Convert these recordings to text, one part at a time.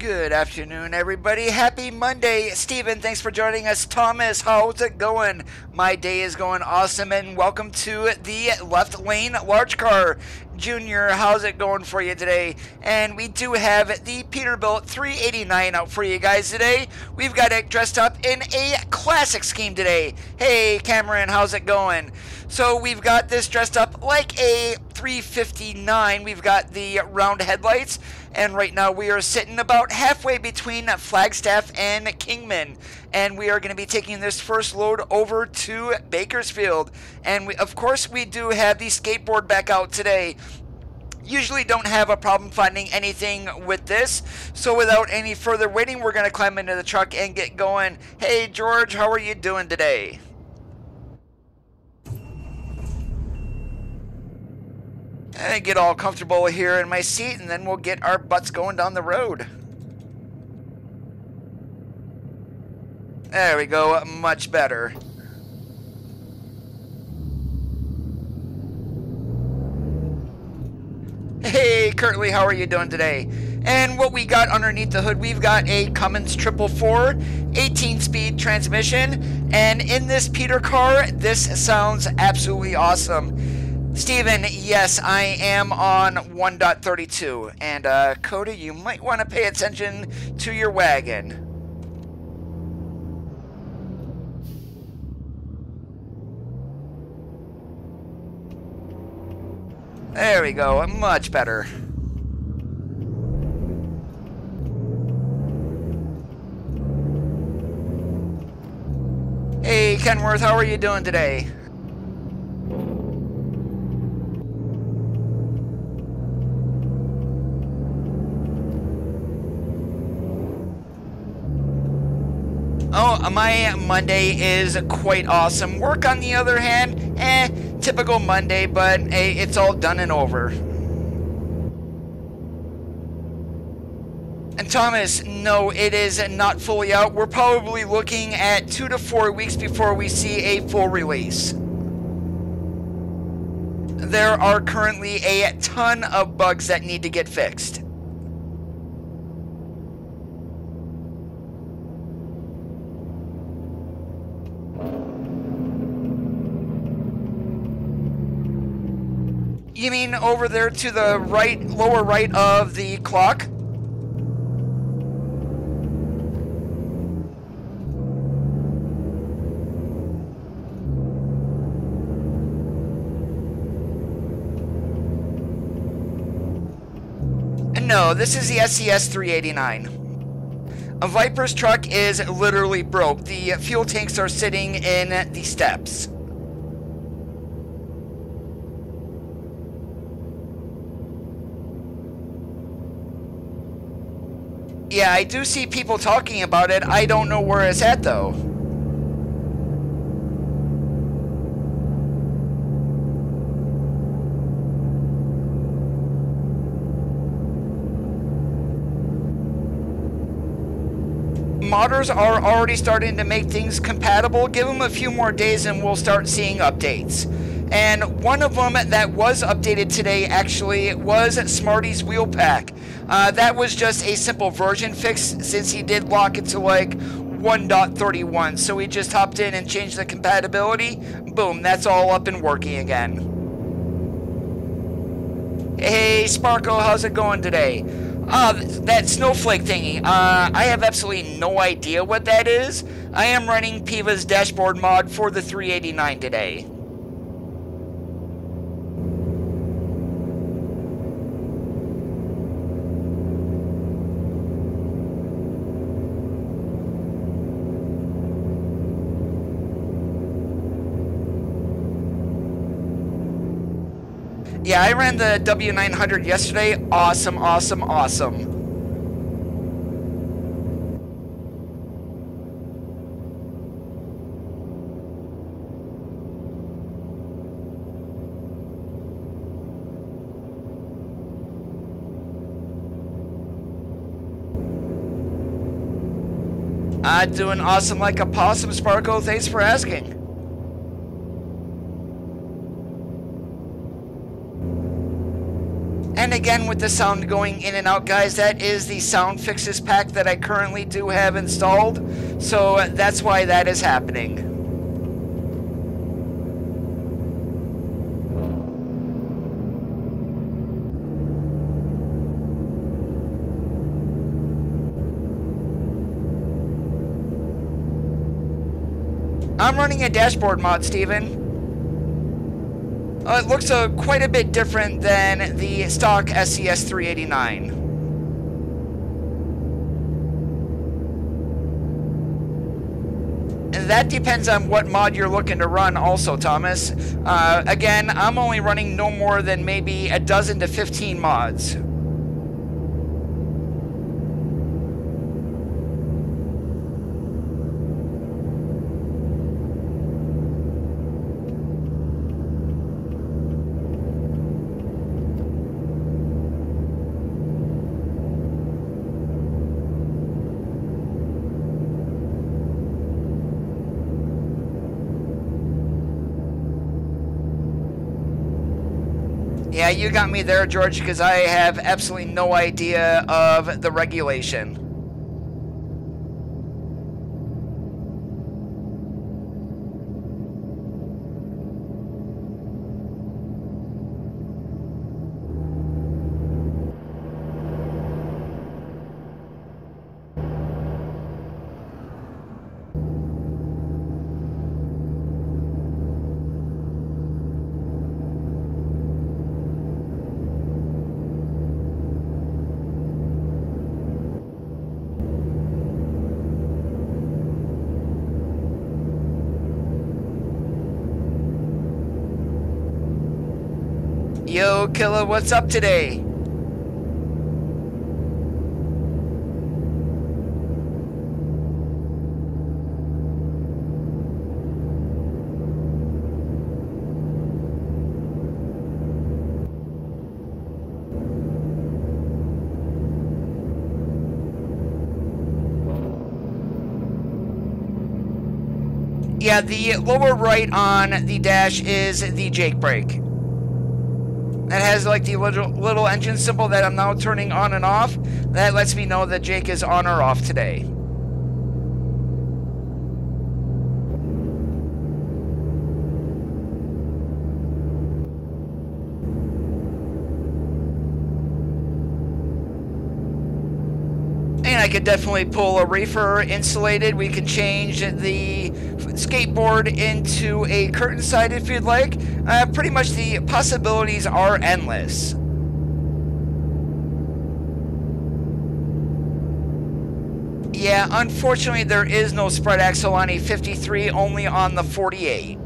Good afternoon, everybody. Happy Monday. Steven, thanks for joining us. Thomas, how's it going? My day is going awesome, and welcome to the Left Lane Large Car. Junior, how's it going for you today? And we do have the Peterbilt 389 out for you guys today. We've got it dressed up in a classic scheme today. Hey, Cameron, how's it going? So we've got this dressed up like a 359. We've got the round headlights, and right now we are sitting about halfway between Flagstaff and Kingman, and we are going to be taking this first load over to Bakersfield. And of course we do have the skateboard back out today. Usually don't have a problem finding anything with this, so without any further waiting, we're going to climb into the truck and get going. Hey George, how are you doing today? And get all comfortable here in my seat, and then we'll get our butts going down the road. There we go, much better. Hey Curtly, how are you doing today? And what we got underneath the hood, we've got a Cummins 444 18-speed transmission, and in this Peter car, this sounds absolutely awesome. Steven, yes, I am on 1.32, and Cody, you might want to pay attention to your wagon. There we go, much better. Hey Kenworth, how are you doing today? Oh, my Monday is quite awesome. Work, on the other hand, typical Monday, but hey, it's all done and over. And Thomas, no, it is not fully out. We're probably looking at 2 to 4 weeks before we see a full release. There are currently a ton of bugs that need to get fixed. You mean over there to the right, lower right of the clock? No, this is the SCS 389. A Viper's truck is literally broke. The fuel tanks are sitting in the steps. Yeah, I do see people talking about it. I don't know where it's at, though. Modders are already starting to make things compatible. Give them a few more days and we'll start seeing updates. And one of them that was updated today actually was Smarty's wheel pack. That was just a simple version fix since he did lock it to like 1.31. So we just hopped in and changed the compatibility. Boom, that's all up and working again. Hey Sparkle, how's it going today? That snowflake thingy, I have absolutely no idea what that is. I am running Piva's dashboard mod for the 389 today. Yeah, I ran the W900 yesterday. Awesome, awesome, awesome. Doing awesome like a possum, Sparkle. Thanks for asking. And again, with the sound going in and out, guys, that is the sound fixes pack that I currently do have installed. So that's why that is happening. I'm running a dashboard mod, Steven. It looks quite a bit different than the stock SCS 389. And that depends on what mod you're looking to run also, Thomas. Again, I'm only running no more than maybe a dozen to 15 mods. Yeah, you got me there, George, because I have absolutely no idea of the regulation. Yo, Killa, what's up today? Yeah, the lower right on the dash is the Jake brake. That has like the little engine symbol that I'm now turning on and off. That lets me know that Jake is on or off today. And I could definitely pull a reefer insulated. We can change the skateboard into a curtain side if you'd like. Pretty much the possibilities are endless. Yeah, unfortunately there is no spread axle on a 53, only on the 48.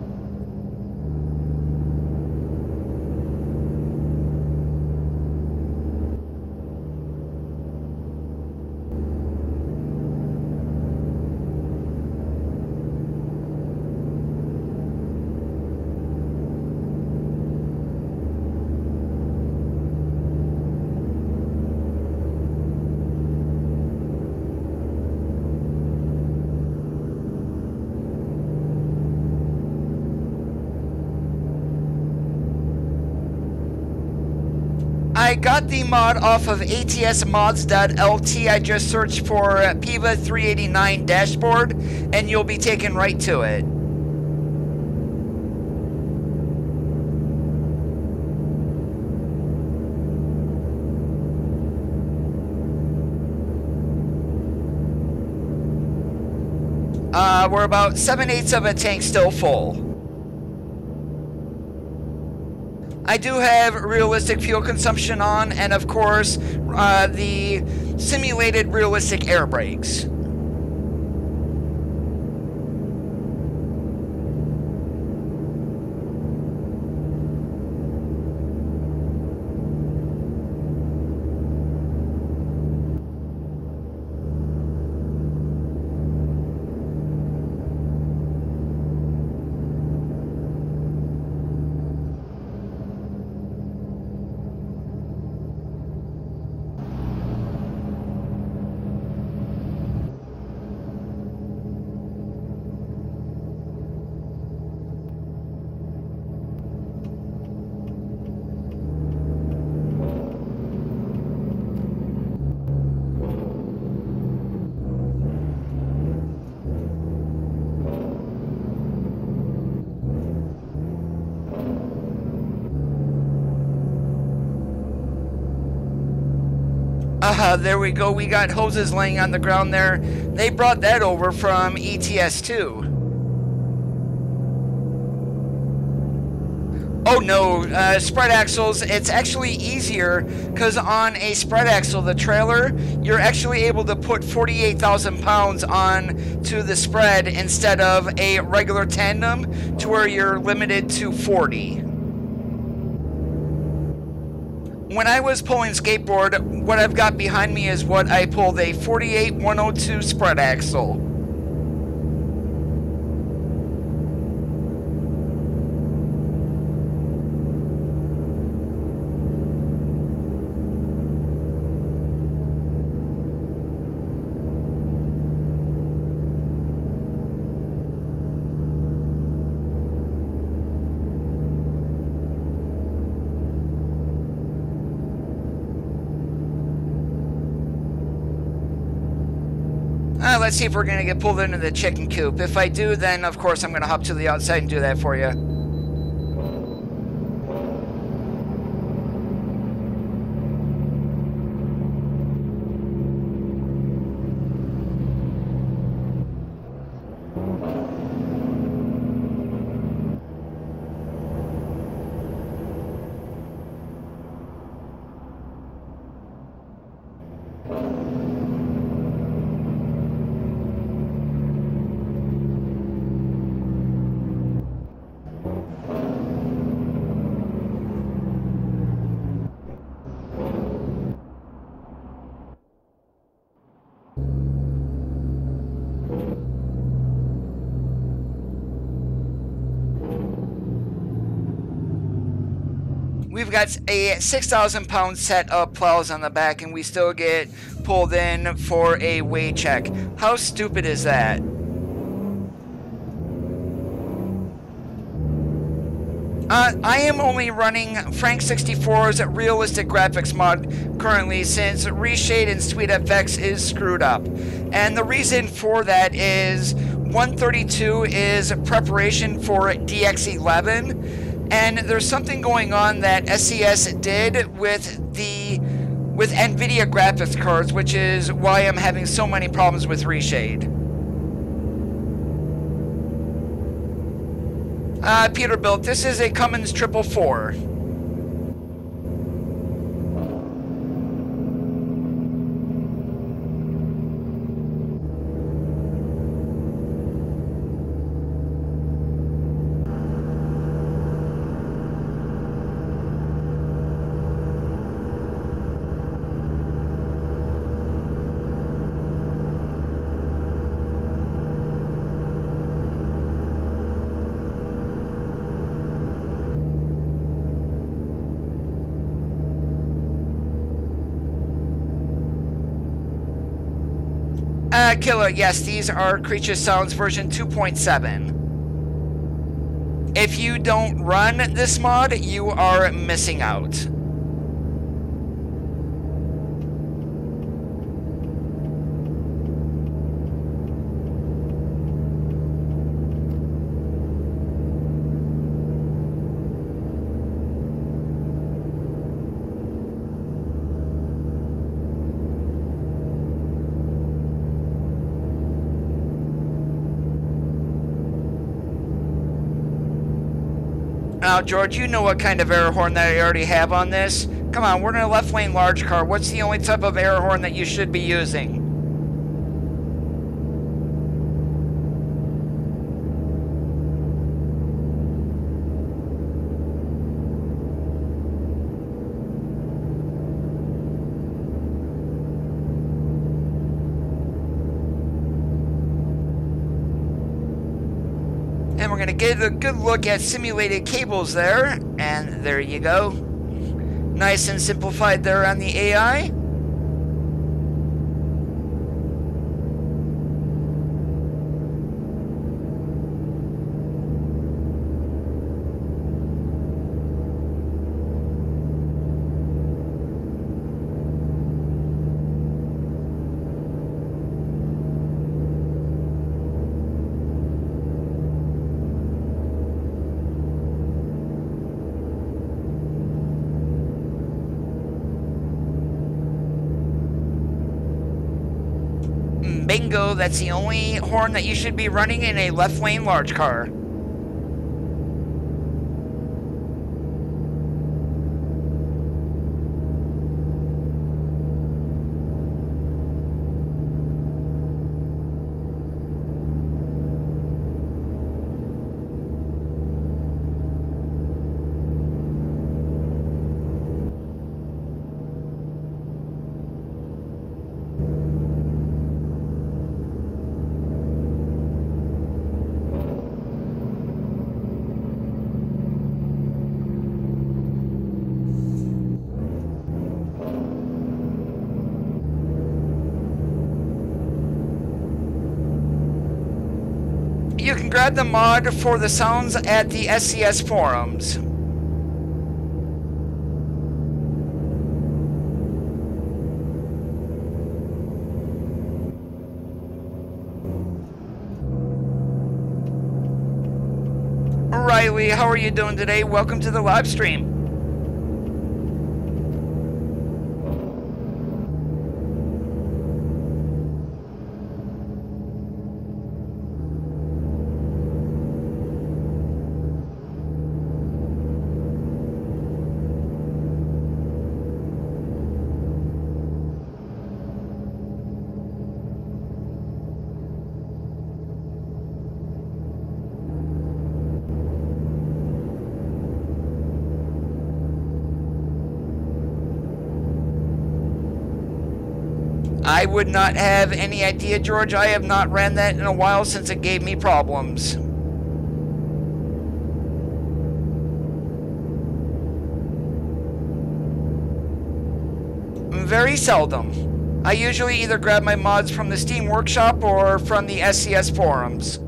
I got the mod off of atsmods.lt. I just searched for PIVA 389 dashboard, and you'll be taken right to it. We're about 7/8 of a tank still full. I do have realistic fuel consumption on, and of course, the simulated realistic air brakes. There we go. We got hoses laying on the ground there. They brought that over from ETS2. Oh no, spread axles, it's actually easier because on a spread axle, the trailer, you're actually able to put 48,000 pounds on to the spread instead of a regular tandem to where you're limited to 40. When I was pulling skateboard, what I've got behind me is what I pulled a 48-102 spread axle. Let's see if we're going to get pulled into the chicken coop. If I do, then of course I'm going to hop to the outside and do that for you. We've got a 6,000 pound set of plows on the back and we still get pulled in for a weigh check. How stupid is that? I am only running Frank64's realistic graphics mod currently since Reshade and SweetFX is screwed up. And the reason for that is 132 is preparation for DX11. And there's something going on that SCS did with NVIDIA graphics cards, which is why I'm having so many problems with Reshade. Peterbilt, this is a Cummins 444. Killer, yes, these are Creature Sounds version 2.7. If you don't run this mod, you are missing out. Now, George, you know what kind of air horn that I already have on this. Come on, we're in a left lane large car. What's the only type of air horn that you should be using? And we're going to get a good look at simulated cables there. And there you go. Nice and simplified there on the AI. Bingo, that's the only horn that you should be running in a left lane large car. You can grab the mod for the sounds at the SCS forums. Riley, how are you doing today? Welcome to the live stream. I would not have any idea, George. I have not ran that in a while since it gave me problems. Very seldom. I usually either grab my mods from the Steam Workshop or from the SCS forums.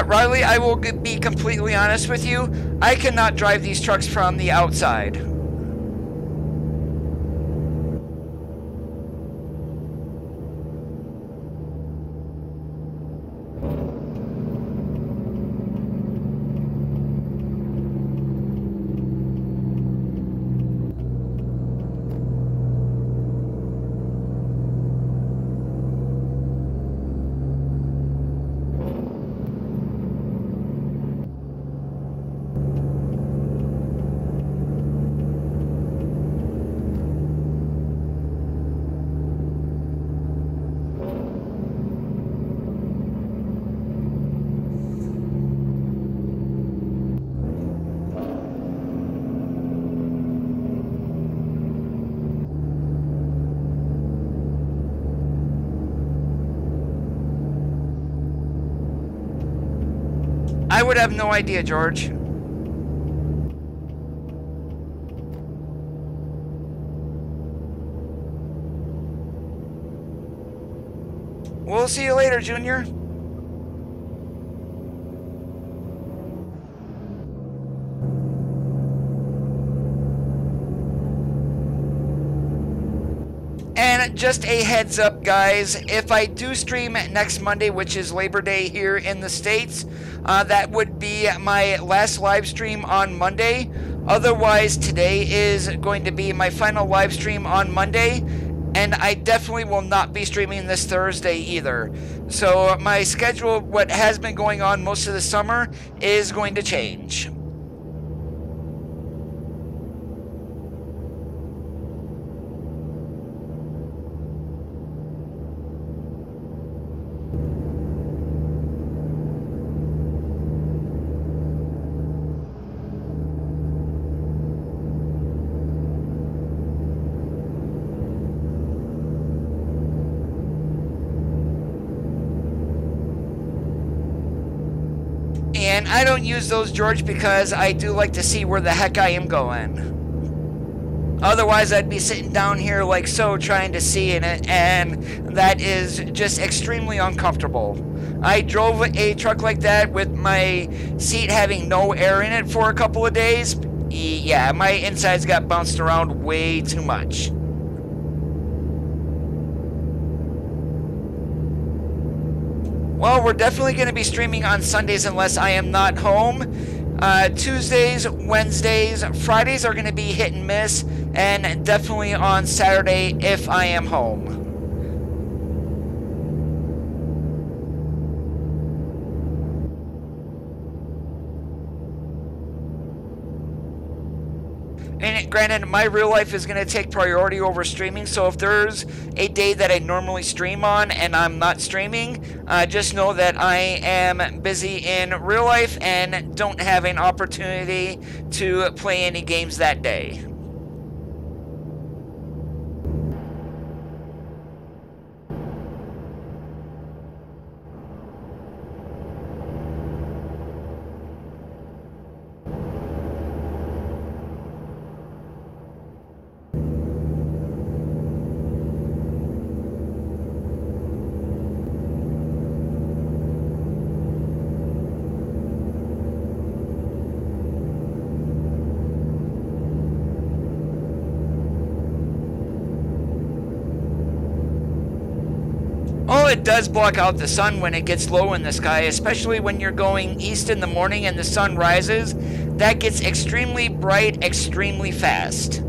Riley, I will be completely honest with you. I cannot drive these trucks from the outside. I would have no idea, George. We'll see you later, Junior. And just a heads up, guys, if I do stream next Monday, which is Labor Day here in the States, that would be my last live stream on Monday. Otherwise, today is going to be my final live stream on Monday, and I definitely will not be streaming this Thursday either. So my schedule, what has been going on most of the summer, is going to change. And I don't use those, George, because I do like to see where the heck I am going. Otherwise, I'd be sitting down here like so, trying to see in it, and that is just extremely uncomfortable. I drove a truck like that with my seat having no air in it for a couple of days. Yeah, my insides got bounced around way too much. Well, we're definitely going to be streaming on Sundays unless I am not home. Tuesdays, Wednesdays, Fridays are going to be hit and miss, and definitely on Saturday if I am home. And granted, my real life is going to take priority over streaming, so if there's a day that I normally stream on and I'm not streaming, just know that I am busy in real life and don't have an opportunity to play any games that day. Oh, it does block out the sun when it gets low in the sky, especially when you're going east in the morning and the sun rises. That gets extremely bright, extremely fast.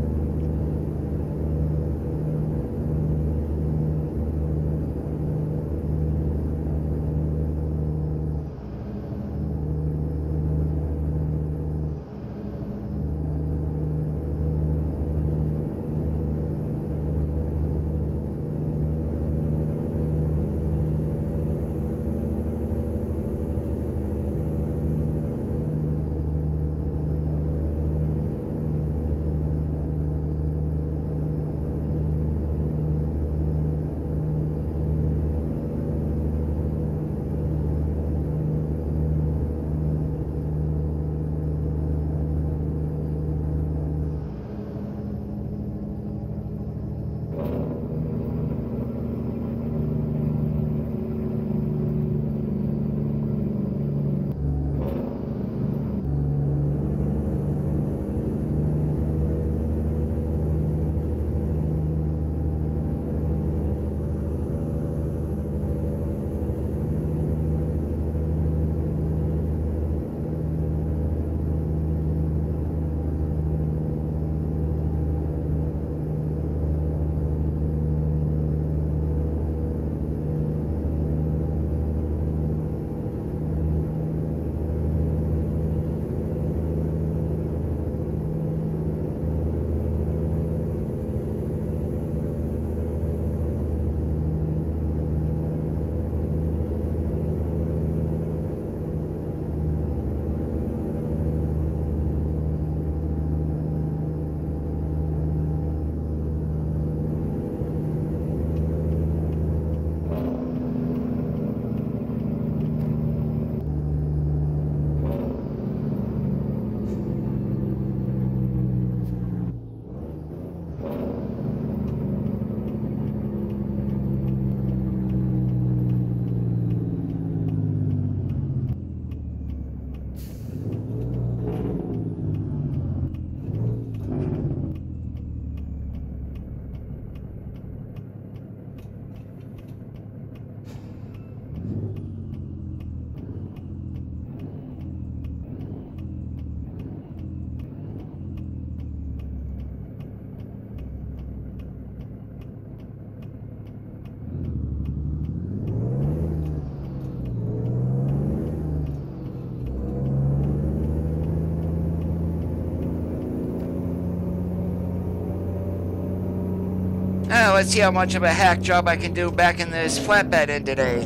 Let's see how much of a hack job I can do back in this flatbed in today.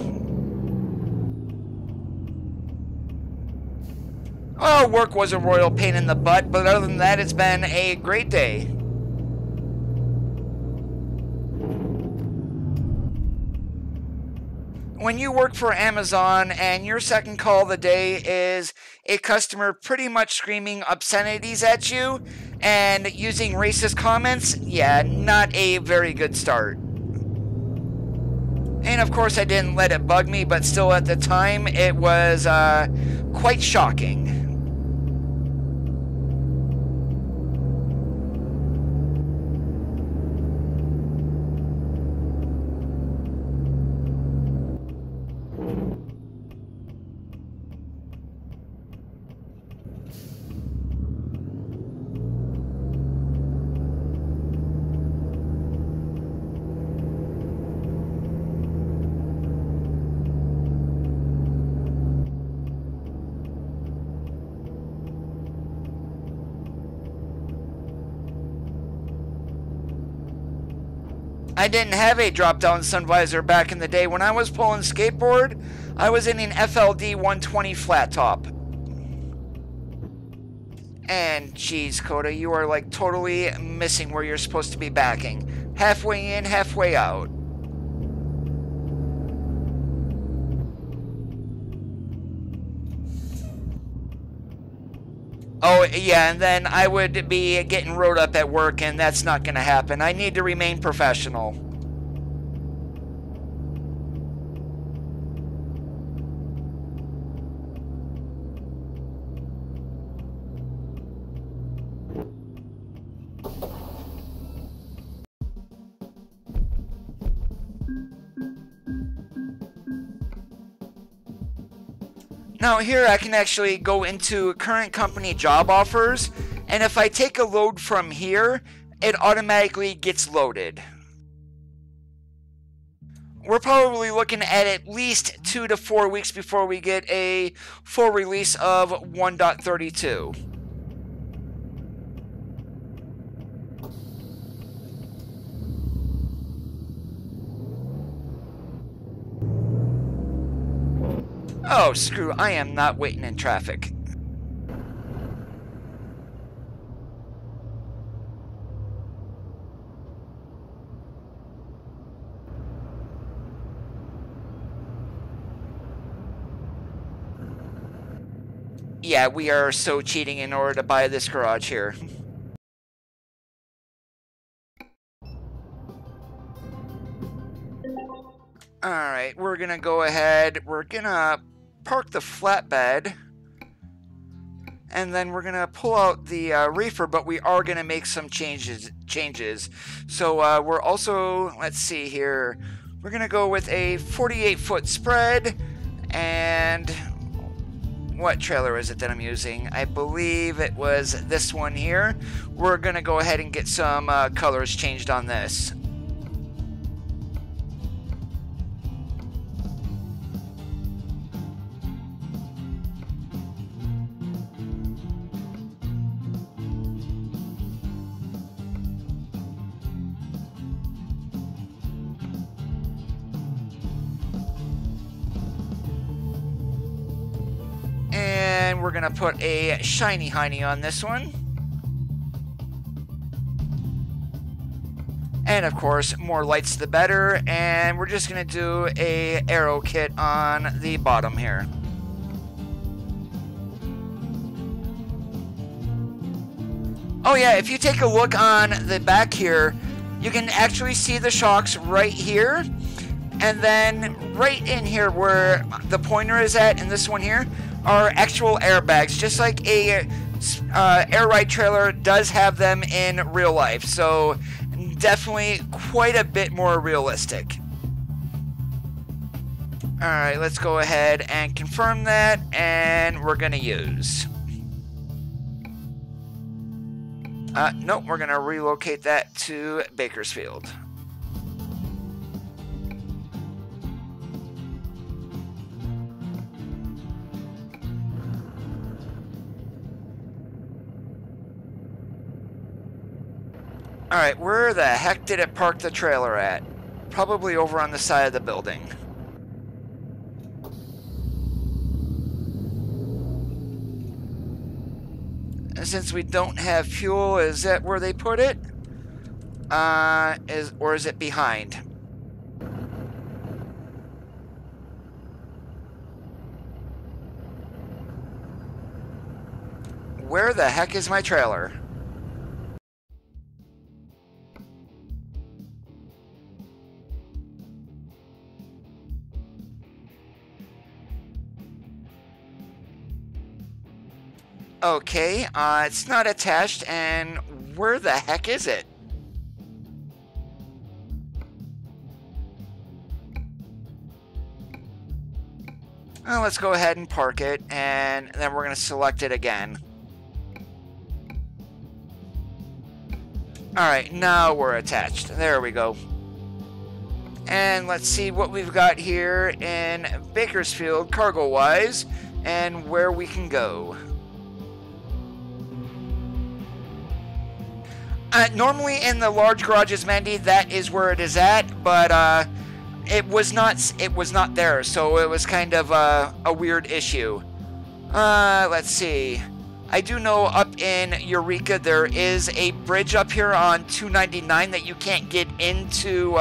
Oh, work was a royal pain in the butt, but other than that, it's been a great day. When you work for Amazon and your second call of the day is a customer pretty much screaming obscenities at you and using racist comments, yeah, not a very good start. And of course I didn't let it bug me, but still at the time it was quite shocking. I didn't have a drop-down sun visor back in the day. When I was pulling skateboard, I was in an FLD 120 flat top. And geez, Coda, you are like totally missing where you're supposed to be backing. Halfway in, halfway out. Oh, yeah, and then I would be getting rode up at work, and that's not going to happen. I need to remain professional. Now here I can actually go into current company job offers, and if I take a load from here, it automatically gets loaded. We're probably looking at least 2 to 4 weeks before we get a full release of 1.32. Oh, screw, I am not waiting in traffic. Yeah, we are so cheating in order to buy this garage here. Alright, we're gonna go ahead, we're gonna park the flatbed, and then we're gonna pull out the reefer, but we are gonna make some changes. So we're also, let's see here, we're gonna go with a 48-foot spread, and what trailer is it that I'm using? I believe it was this one here. We're gonna go ahead and get some colors changed on this. And we're gonna put a shiny hiney on this one. And of course, more lights the better. And we're just gonna do a arrow kit on the bottom here. Oh yeah, if you take a look on the back here, you can actually see the shocks right here. And then right in here where the pointer is at, and this one here, are actual airbags, just like a air ride trailer does have them in real life. So definitely quite a bit more realistic. Alright, let's go ahead and confirm that, and we're gonna use. Nope, we're gonna relocate that to Bakersfield. Alright, where the heck did it park the trailer at? Probably over on the side of the building. And since we don't have fuel, is that where they put it? Or is it behind? Where the heck is my trailer? Okay, it's not attached, and where the heck is it? Well, let's go ahead and park it, and then we're going to select it again. Alright, now we're attached. There we go. And let's see what we've got here in Bakersfield, cargo-wise, and where we can go. Normally in the large garages, Mandy, that is where it is at, but it was not there, so it was kind of a weird issue. Let's see. I do know up in Eureka there is a bridge up here on 299 that you can't get into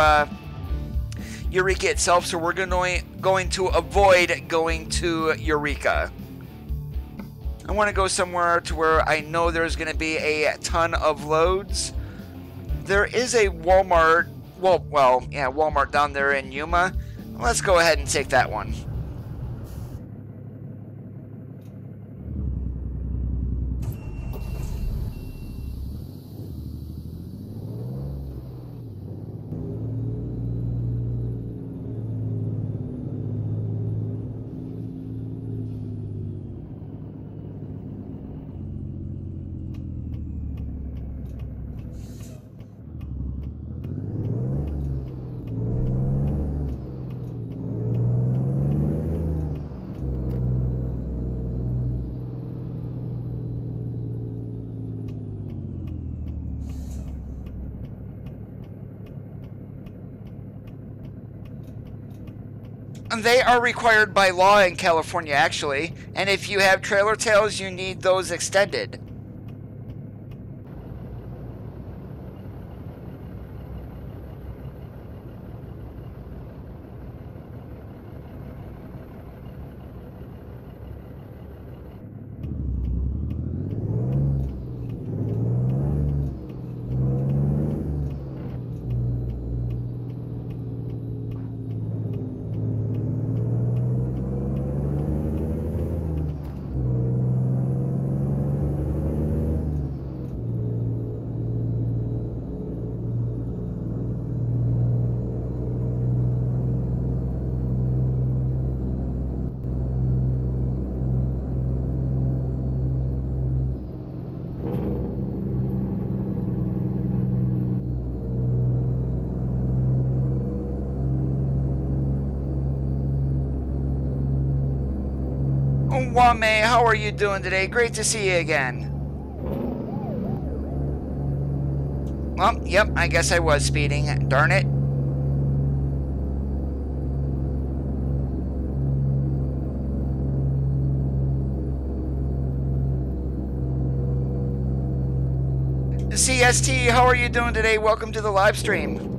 Eureka itself, so we're going to avoid going to Eureka. I want to go somewhere to where I know there's going to be a ton of loads. There is a Walmart, yeah, Walmart down there in Yuma. Let's go ahead and take that one. They are required by law in California, actually, and if you have trailer tails, you need those extended. Wame, how are you doing today? Great to see you again. Well, yep, I guess I was speeding. Darn it. CST, how are you doing today? Welcome to the live stream.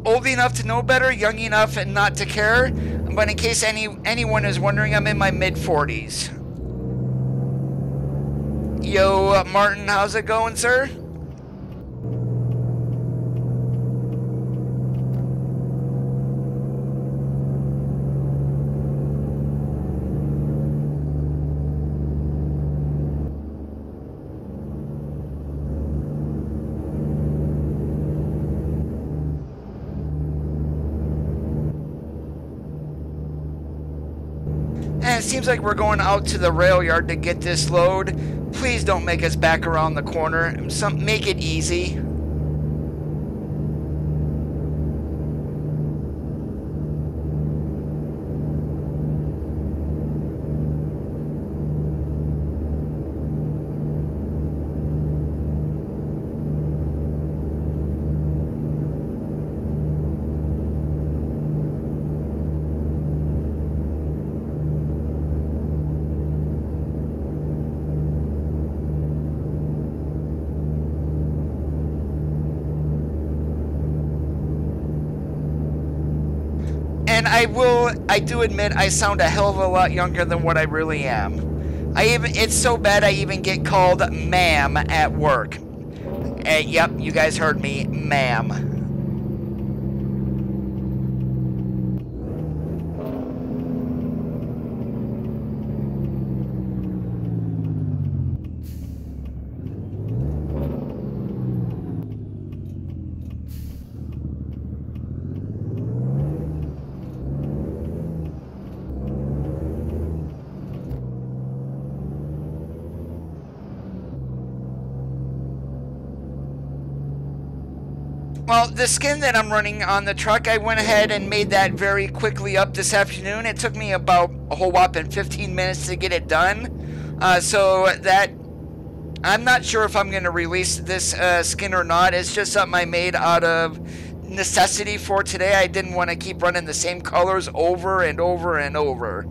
Old enough to know better, young enough and not to care, but in case anyone is wondering, I'm in my mid-40s. Yo, Martin, how's it going, sir? And it seems like we're going out to the rail yard to get this load. Please don't make us back around the corner. Make it easy. And I do admit I sound a hell of a lot younger than what I really am. It's so bad I even get called ma'am at work. Yep, you guys heard me, ma'am. Well, the skin that I'm running on the truck, I went ahead and made that very quickly up this afternoon. It took me about a whole whopping 15 minutes to get it done. So that, I'm not sure if I'm going to release this skin or not. It's just something I made out of necessity for today. I didn't want to keep running the same colors over and over and over.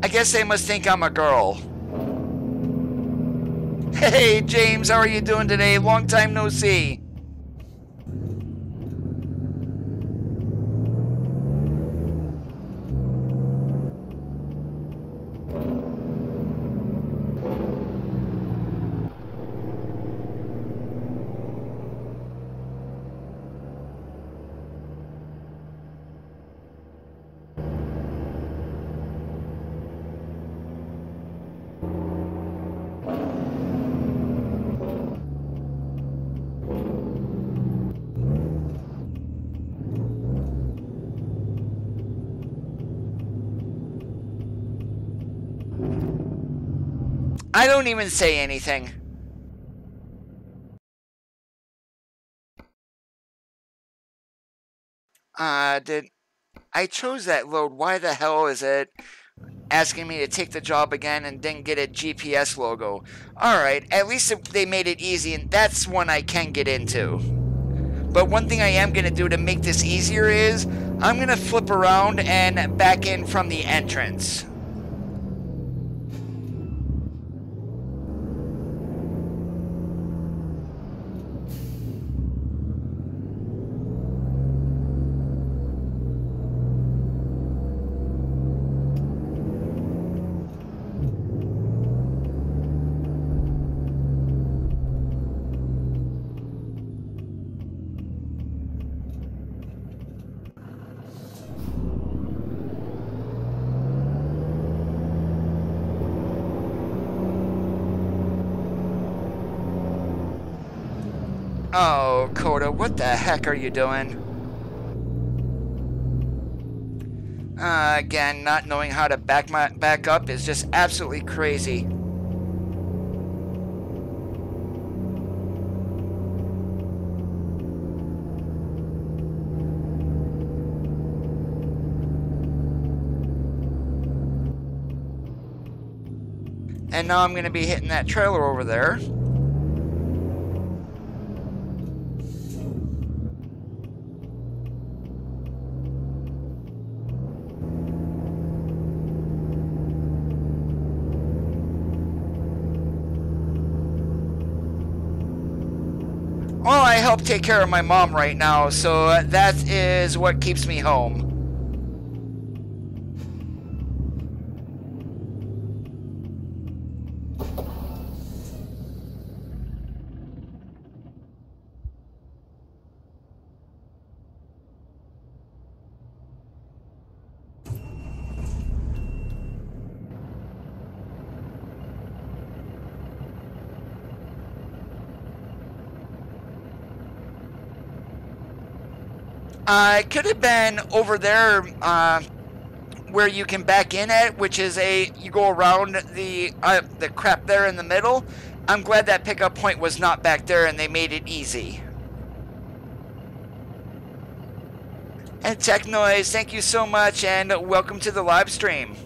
I guess they must think I'm a girl. Hey, James, how are you doing today? Long time no see. I don't even say anything. I chose that load? Why the hell is it asking me to take the job again and didn't get a GPS logo? Alright, at least they made it easy, and that's one I can get into. But one thing I am going to do to make this easier is I'm going to flip around and back in from the entrance. Oh, Coda, what the heck are you doing? Again, not knowing how to back up is just absolutely crazy. And now I'm going to be hitting that trailer over there. Well, I help take care of my mom right now, so that is what keeps me home. It could have been over there where you can back in at, which is you go around the crap there in the middle. I'm glad that pickup point was not back there and they made it easy. And Tech Noise, thank you so much and welcome to the live stream.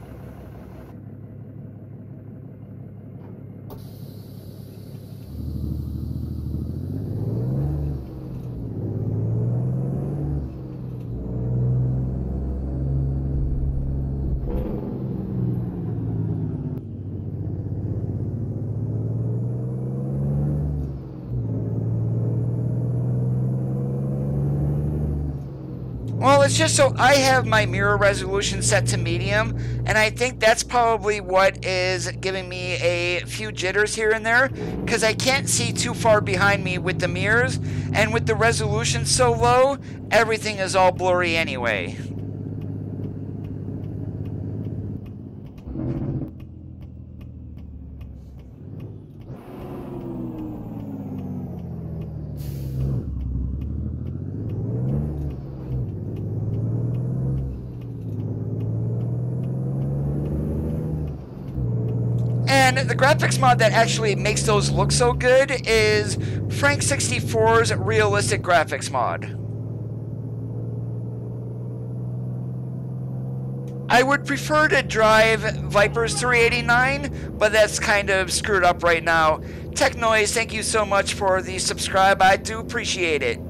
Well, it's just so I have my mirror resolution set to medium, and I think that's probably what is giving me a few jitters here and there, because I can't see too far behind me with the mirrors, and with the resolution so low, everything is all blurry anyway. And the graphics mod that actually makes those look so good is Frank64's Realistic Graphics mod. I would prefer to drive Viper's 389, but that's kind of screwed up right now. Tech Noise, thank you so much for the subscribe. I do appreciate it.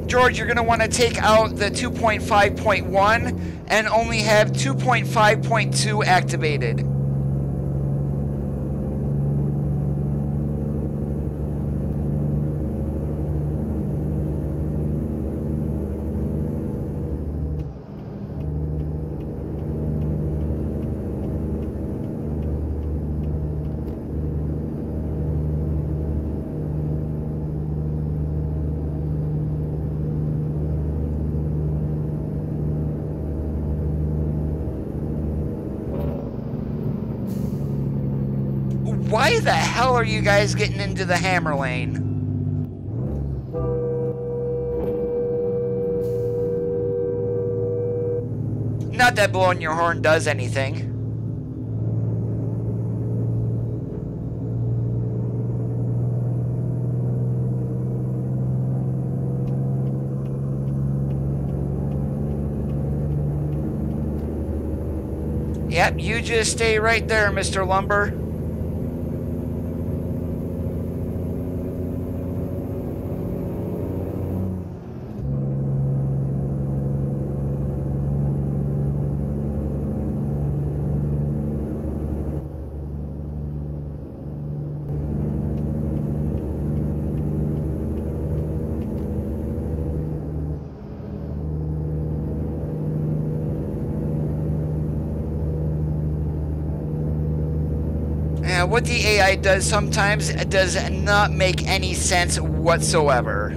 George, you're gonna want to take out the 2.5.1 and only have 2.5.2 activated. Why the hell are you guys getting into the hammer lane? Not that blowing your horn does anything. Yep, you just stay right there, Mr. Lumber. What the AI does sometimes does not make any sense whatsoever.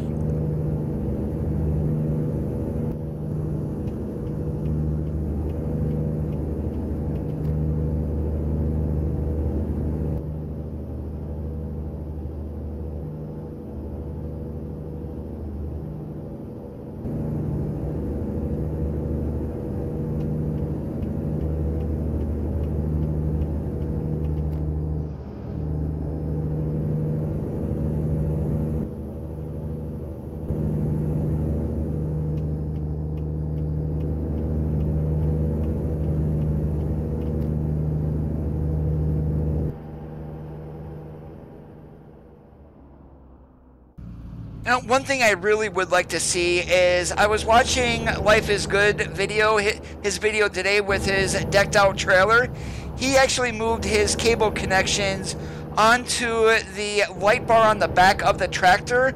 Now, one thing I really would like to see is, I was watching Life is Good video, his video today with his decked out trailer. He actually moved his cable connections onto the light bar on the back of the tractor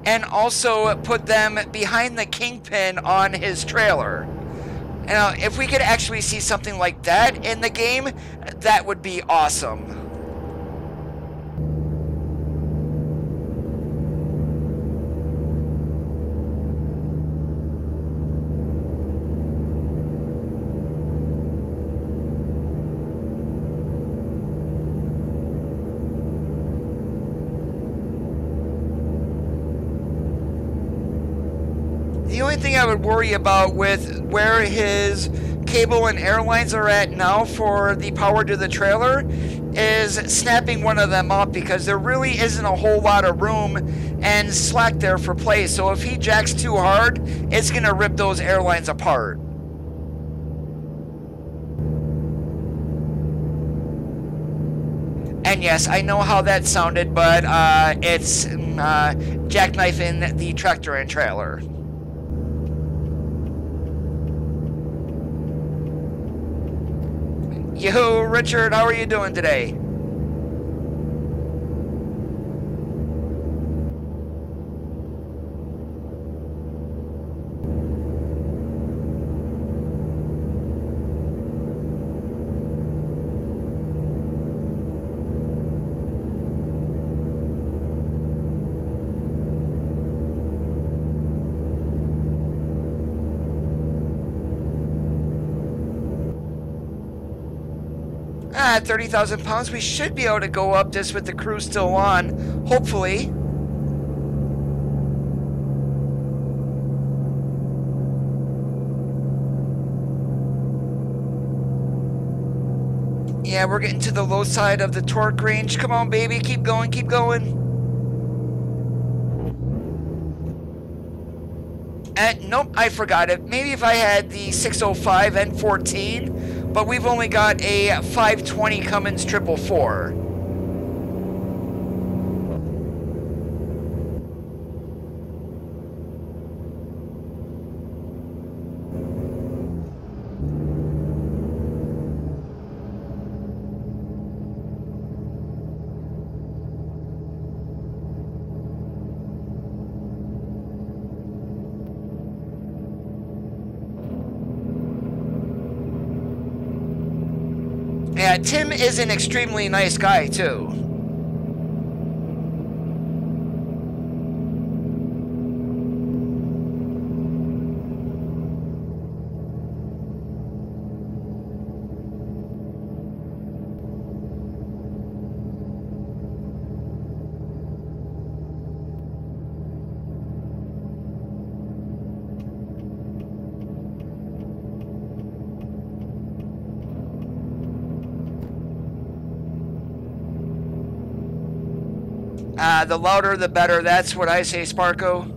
and also put them behind the kingpin on his trailer. Now, if we could actually see something like that in the game, that would be awesome. The only thing I would worry about with where his cable and airlines are at now for the power to the trailer is snapping one of them up, because there really isn't a whole lot of room and slack there for play. So if he jacks too hard, it's going to rip those airlines apart. And And yes, I know how that sounded, but it's jackknifing the tractor and trailer. Yo, Richard, how are you doing today? At 30,000 pounds, we should be able to go up this with the crew still on, hopefully. Yeah, we're getting to the low side of the torque range. Come on, baby, keep going, keep going. And nope, I forgot it. Maybe if I had the 605 N14, but we've only got a 520 Cummins 444. Yeah, Tim is an extremely nice guy, too. The louder the better, that's what I say, Sparko.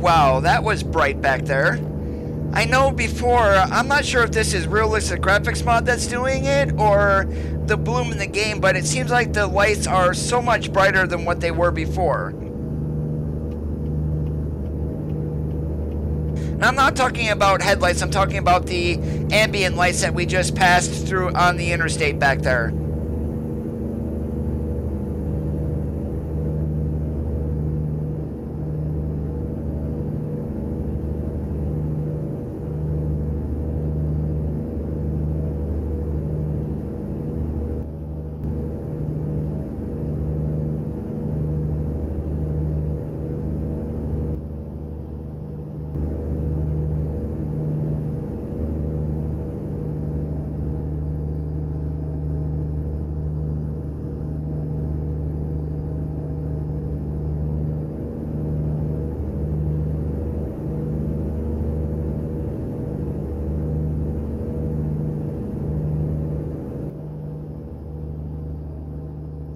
Wow, that was bright back there. I know before, I'm not sure if this is realistic graphics mod that's doing it or the bloom in the game, but it seems like the lights are so much brighter than what they were before. And I'm not talking about headlights, I'm talking about the ambient lights that we just passed through on the interstate back there.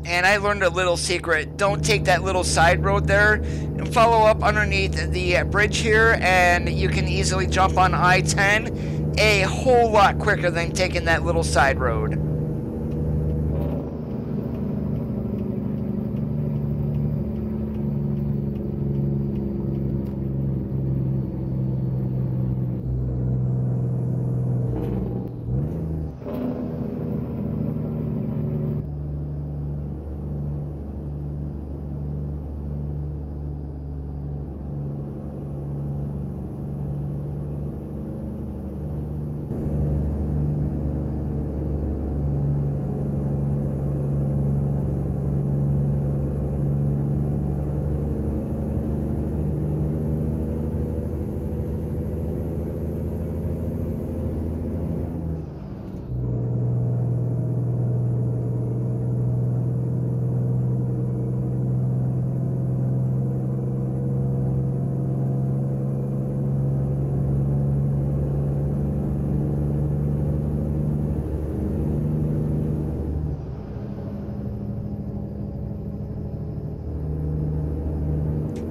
And I learned a little secret. Don't take that little side road there and follow up underneath the bridge here, and you can easily jump on I-10 a whole lot quicker than taking that little side road.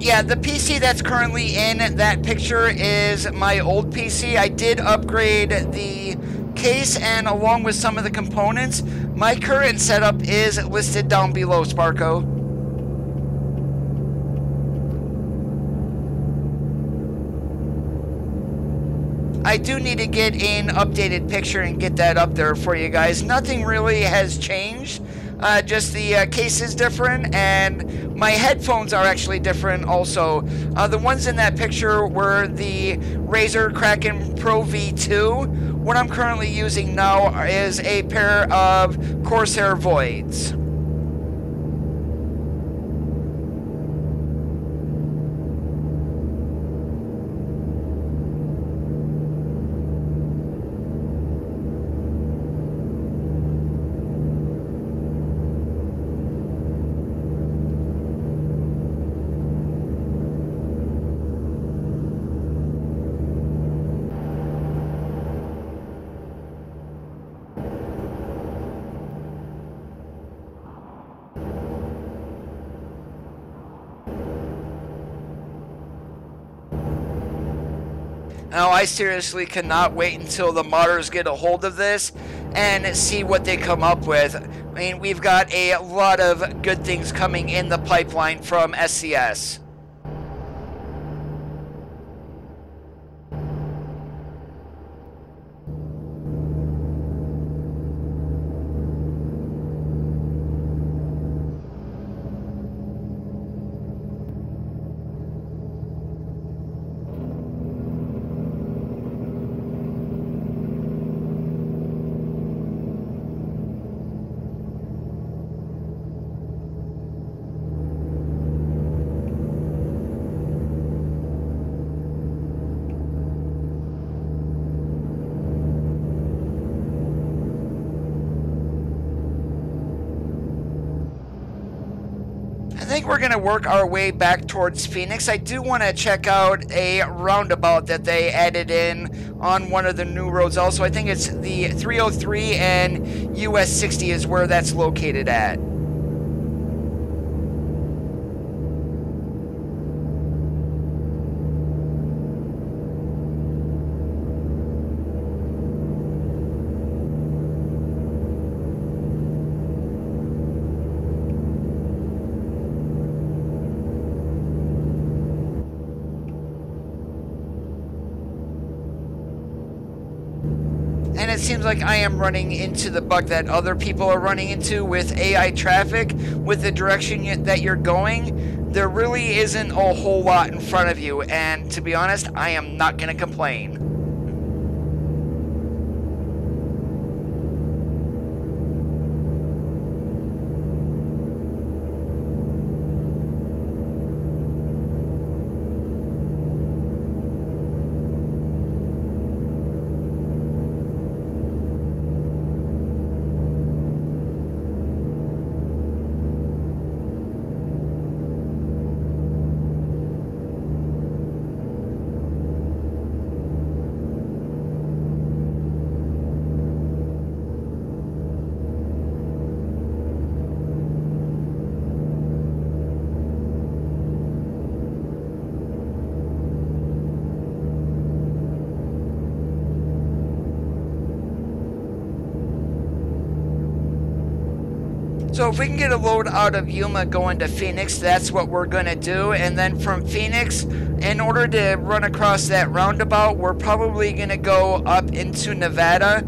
Yeah, the PC that's currently in that picture is my old PC. I did upgrade the case and along with some of the components. My current setup is listed down below, Sparko. I do need to get an updated picture and get that up there for you guys. Nothing really has changed. Just the case is different, and my headphones are actually different also. The ones in that picture were the Razer Kraken Pro V2. What I'm currently using now is a pair of Corsair Voids. Now, I seriously cannot wait until the modders get a hold of this and see what they come up with. I mean, we've got a lot of good things coming in the pipeline from SCS. I think we're going to work our way back towards Phoenix. I do want to check out a roundabout that they added in on one of the new roads also. I think it's the 303 and US 60 is where that's located at. And it seems like I am running into the bug that other people are running into with AI traffic. With the direction that you're going, there really isn't a whole lot in front of you. And to be honest, I am not going to complain. So if we can get a load out of Yuma going to Phoenix, that's what we're going to do. And then from Phoenix, in order to run across that roundabout, we're probably going to go up into Nevada.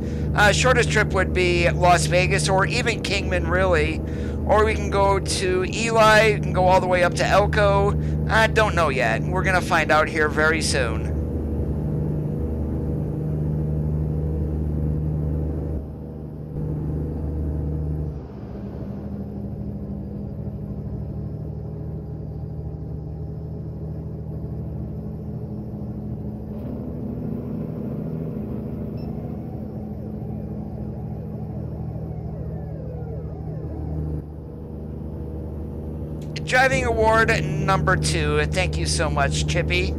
Shortest trip would be Las Vegas or even Kingman, really. Or we can go to Eli, we can go all the way up to Elko. I don't know yet. We're going to find out here very soon. Driving award number 2. Thank you so much, Chippy.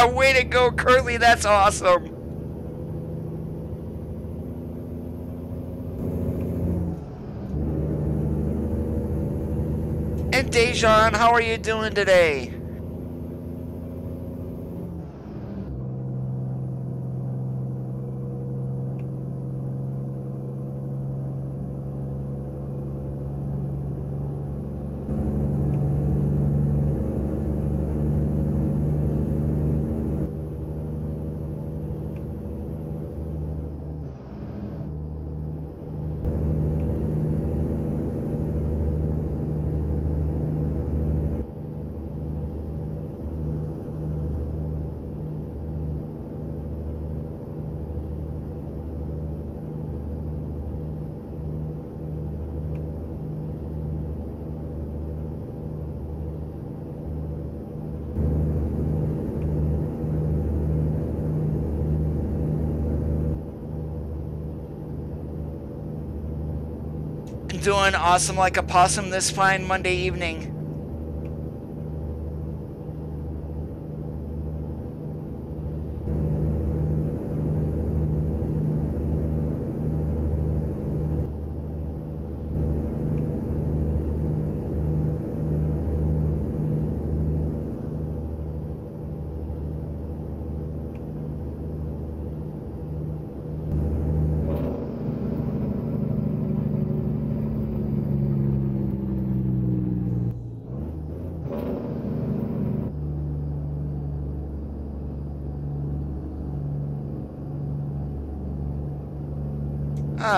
Way to go, Curly. That's awesome. And Dejan, how are you doing today? Doing awesome like a possum this fine Monday evening.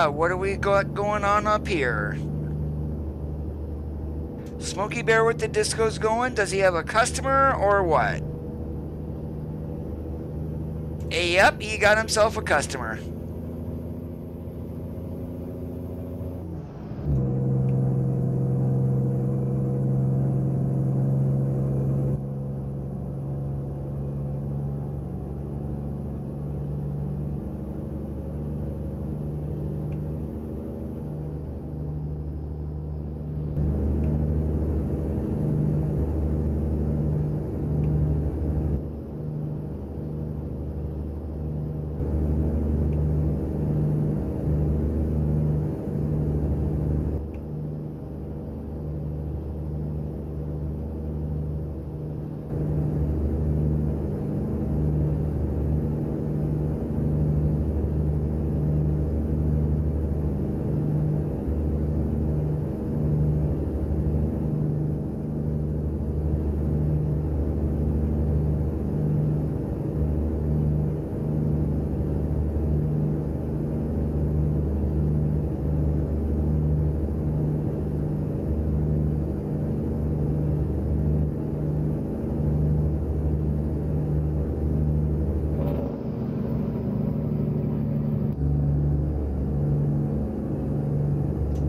What do we got going on up here? Smokey Bear with the discos going? Does he have a customer or what? Yep, he got himself a customer.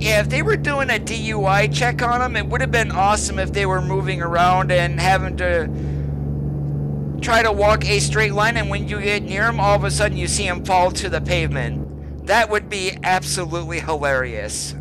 Yeah, if they were doing a DUI check on them, it would have been awesome if they were moving around and having to try to walk a straight line, and when you get near them, all of a sudden you see them fall to the pavement. That would be absolutely hilarious.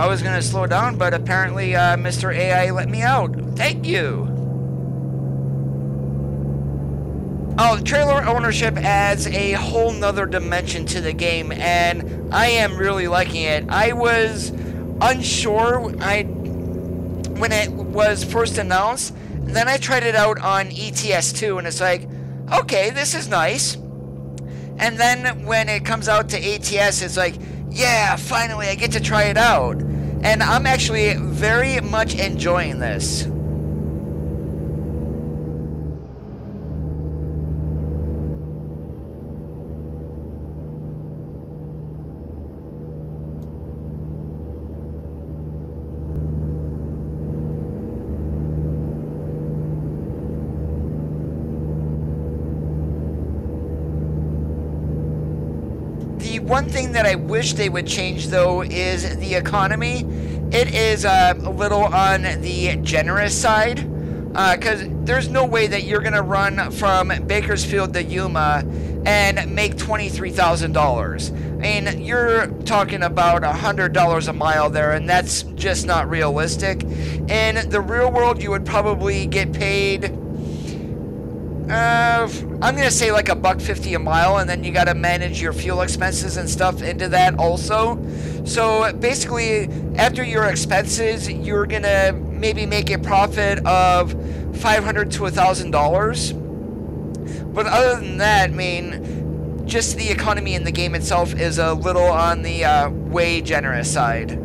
I was going to slow down, but apparently Mr. AI let me out. Thank you. Oh, trailer ownership adds a whole nother dimension to the game, and I am really liking it. I was unsure when it was first announced, and then I tried it out on ETS2, and it's like, okay, this is nice. And then when it comes out to ATS, it's like, yeah, finally I get to try it out. And I'm actually very much enjoying this. One thing that I wish they would change, though, is the economy. It is a little on the generous side, because there's no way that you're going to run from Bakersfield to Yuma and make $23,000. I mean, you're talking about $100 a mile there, and that's just not realistic. In the real world, you would probably get paid... I'm gonna say like $1.50 a mile, and then you gotta manage your fuel expenses and stuff into that also. So basically, after your expenses, you're gonna maybe make a profit of $500 to $1,000. But other than that, I mean, just the economy in the game itself is a little on the way generous side.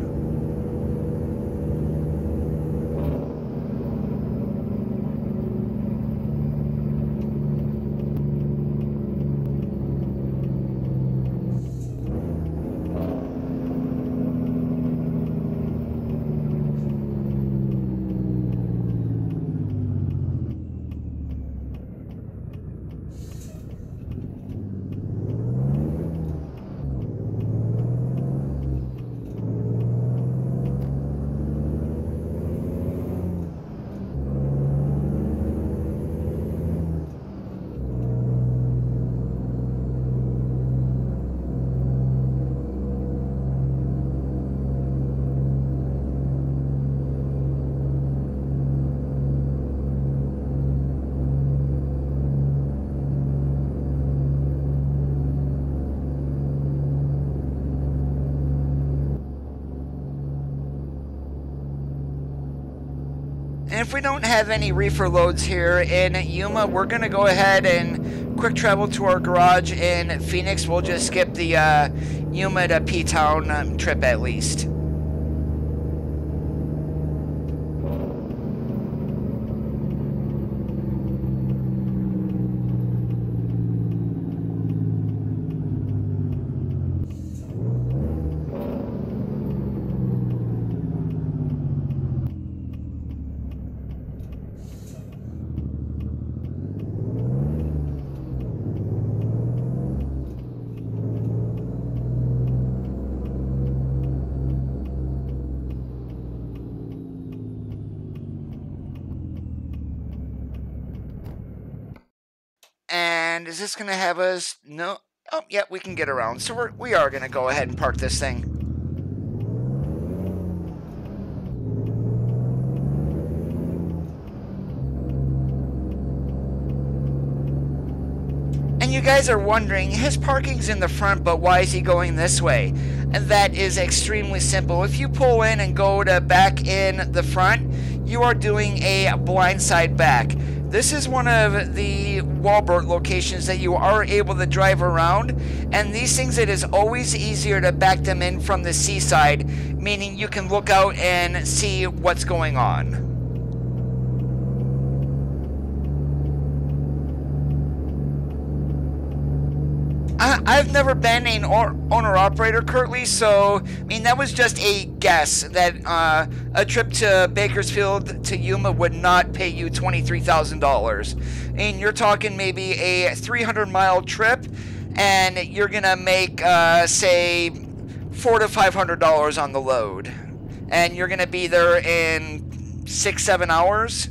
And if we don't have any reefer loads here in Yuma, we're going to go ahead and quick travel to our garage in Phoenix. We'll just skip the Yuma to P-Town trip at least. And is this going to have us? No. Oh, yeah, we can get around. So we are going to go ahead and park this thing. And you guys are wondering, his parking's in the front, but why is he going this way? And that is extremely simple. If you pull in and go to back in the front, you are doing a blindside back. This is one of the wallboard locations that you are able to drive around, and these things, it is always easier to back them in from the seaside, meaning you can look out and see what's going on. I've never been an owner-operator, Curtly, so, I mean, that was just a guess that a trip to Bakersfield to Yuma would not pay you $23,000. And you're talking maybe a 300-mile trip, and you're going to make, say, $400 to $500 on the load. And you're going to be there in 6-7 hours.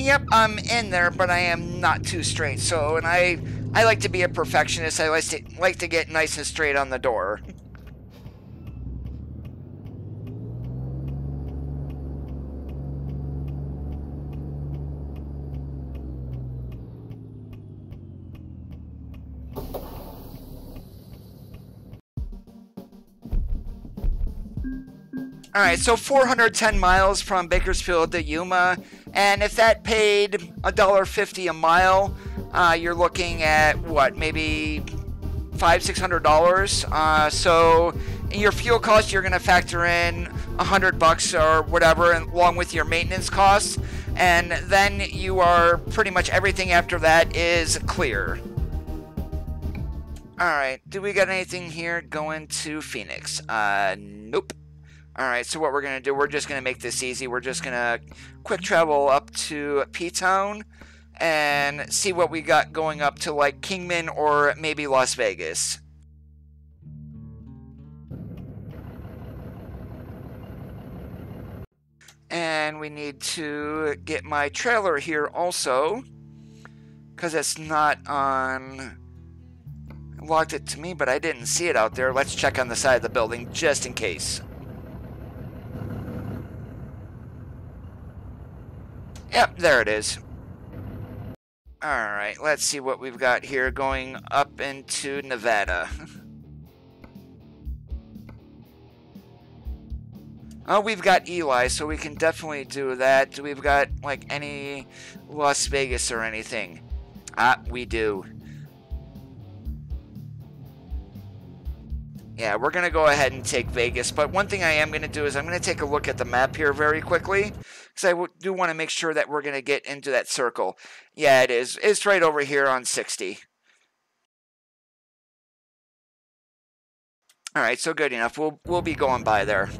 Yep, I'm in there, but I am not too straight. So, and I like to be a perfectionist. I like to get nice and straight on the door. Alright, so 410 miles from Bakersfield to Yuma, and if that paid $1.50 a mile, you're looking at, what, maybe $500–600? So in your fuel cost, you're going to factor in $100 or whatever, and along with your maintenance costs, and then you are pretty much everything after that is clear. Alright, do we got anything here going to Phoenix? Nope. Alright, so what we're going to do, we're just going to make this easy. We're just going to quick travel up to P-Town and see what we got going up to, like, Kingman or maybe Las Vegas. And we need to get my trailer here also, because it's not on... I logged it to me, but I didn't see it out there. Let's check on the side of the building just in case. Yep, there it is. Alright, let's see what we've got here going up into Nevada. Oh, we've got Eli, so we can definitely do that. Do we've got, like, any Las Vegas or anything? Ah, we do. Yeah, we're going to go ahead and take Vegas, but one thing I am going to do is I'm going to take a look at the map here very quickly, because I do want to make sure that we're going to get into that circle. Yeah, it is. It's right over here on 60. Alright, so good enough. We'll be going by there.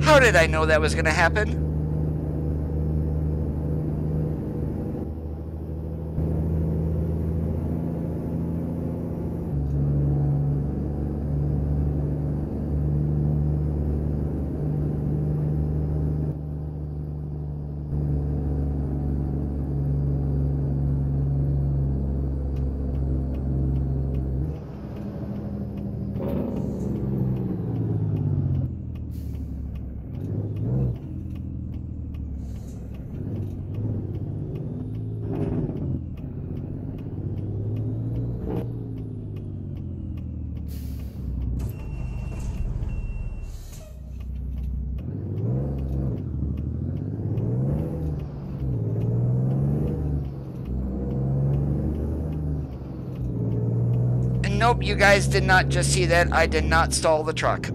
How did I know that was going to happen? Nope, you guys did not just see that. I did not stall the truck.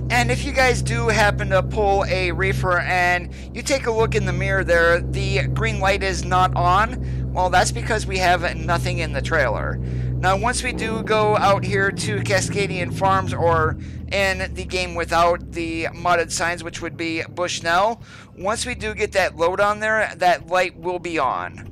And if you guys do happen to pull a reefer and you take a look in the mirror there, the green light is not on, well, that's because we have nothing in the trailer. Now, once we do go out here to Cascadian Farms, or in the game without the modded signs, which would be Bushnell, once we do get that load on there, that light will be on.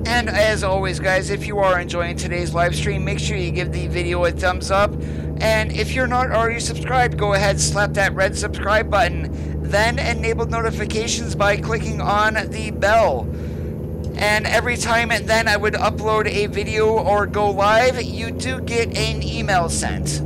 And as always, guys, if you are enjoying today's live stream, make sure you give the video a thumbs up. And if you're not already subscribed, go ahead, slap that red subscribe button. Then enable notifications by clicking on the bell. And every time and then I would upload a video or go live, you do get an email sent.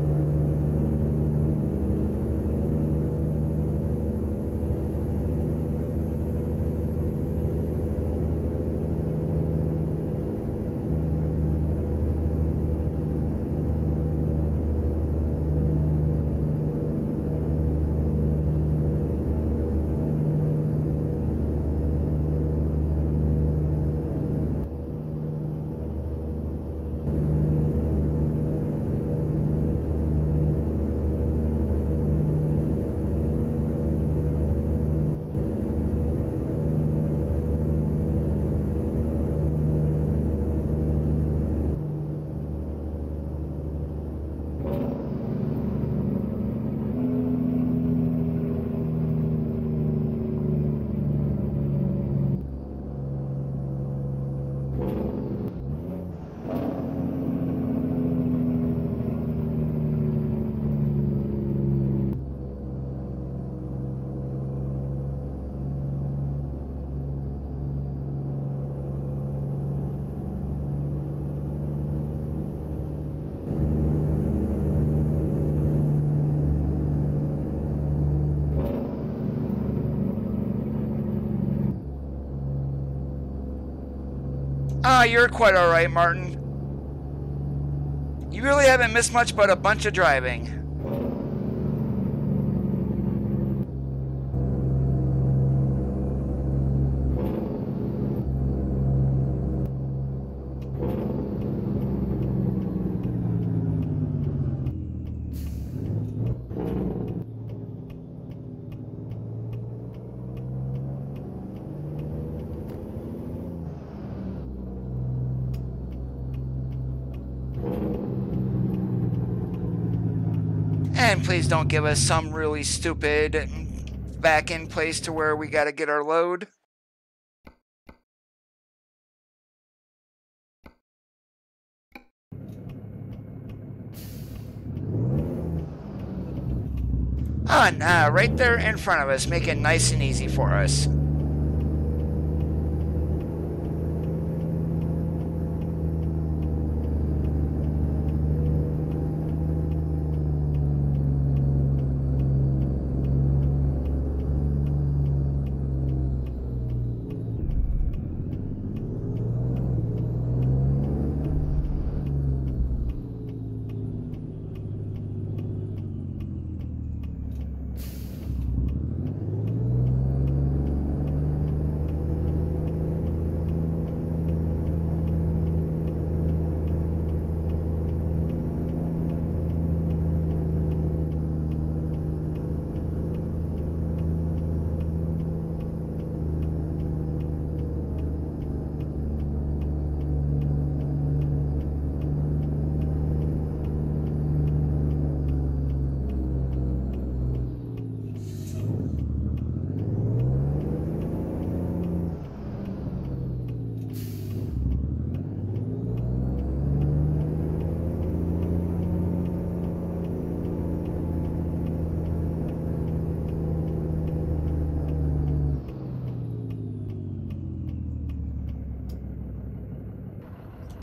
You're quite alright, Martin. You really haven't missed much but a bunch of driving. And please don't give us some really stupid back in place to where we gotta get our load. Oh, right there in front of us, make it nice and easy for us.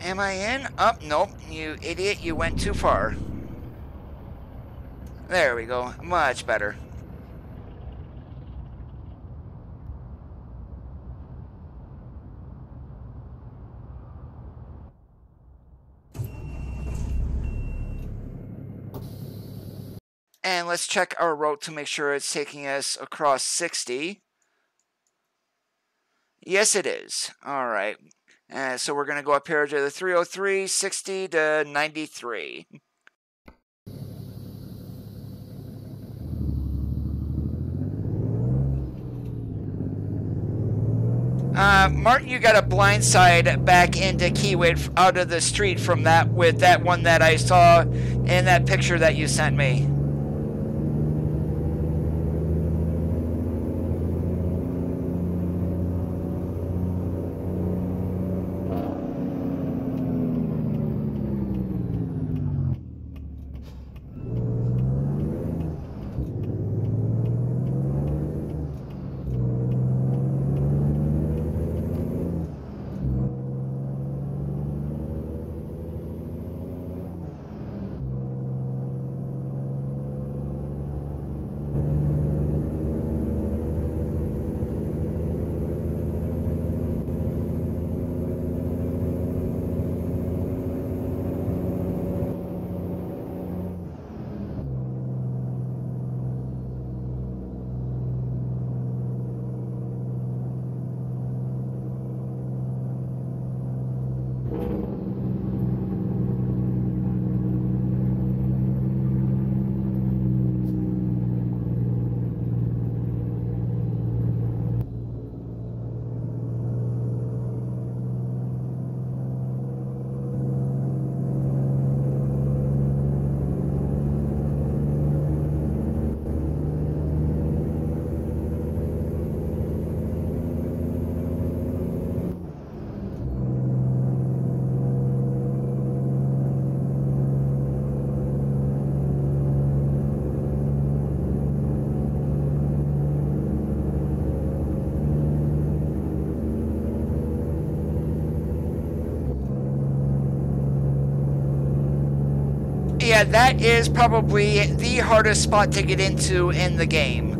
Am I in? Oh, nope. You idiot. You went too far. There we go. Much better. And let's check our route to make sure it's taking us across 60. Yes, it is. All right. So we're going to go up here to the 303, 60 to 93. Martin, you got a blindside back into Kiewit out of the street from that with that one that I saw in that picture that you sent me. Yeah, that is probably the hardest spot to get into in the game.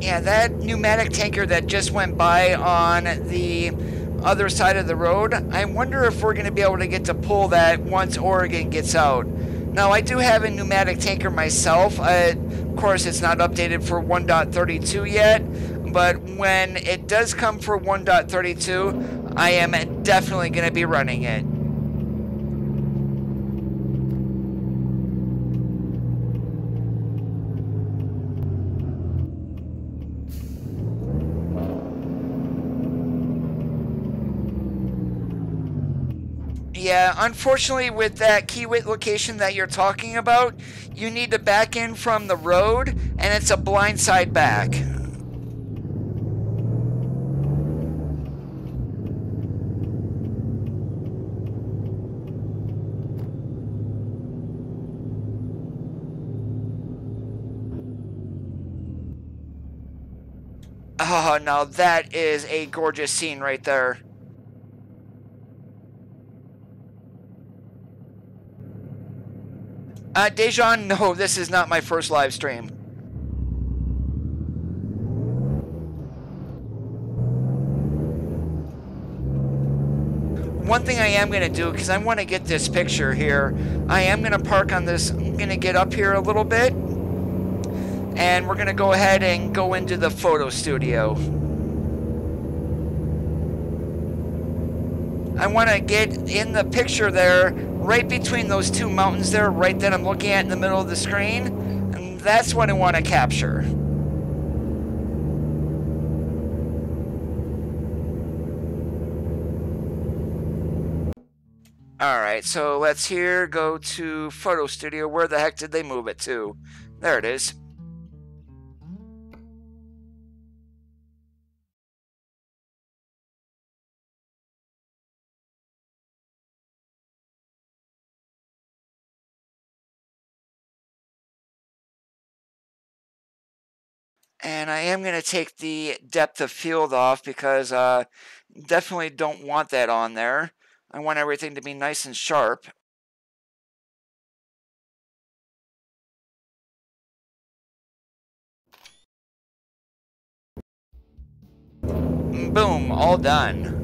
Yeah, that pneumatic tanker that just went by on the other side of the road, I wonder if we're going to be able to get to pull that once Oregon gets out. Now, I do have a pneumatic tanker myself. Of course, it's not updated for 1.32 yet, but when it does come for 1.32, I am definitely going to be running it. Yeah, unfortunately with that keyway location that you're talking about, you need to back in from the road, and it's a blind side back. Oh, now that is a gorgeous scene right there. Dejan, no, this is not my first live stream. One thing I am going to do, because I want to get this picture here, I am going to park on this. I'm going to get up here a little bit, and we're going to go ahead and go into the photo studio. I want to get in the picture there, right between those two mountains there, right that I'm looking at in the middle of the screen, and that's what I want to capture. Alright, so let's here go to photo studio. Where the heck did they move it to? There it is. And I am going to take the depth of field off because definitely don't want that on there. I want everything to be nice and sharp. Boom, all done.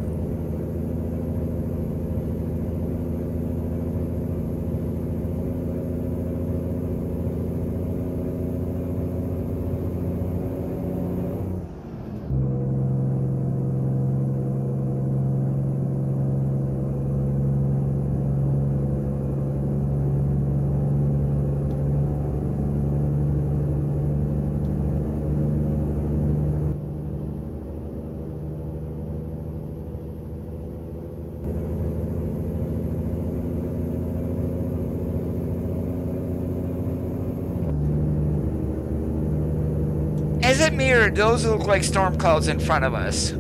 Is it me, or do those look like storm clouds in front of us?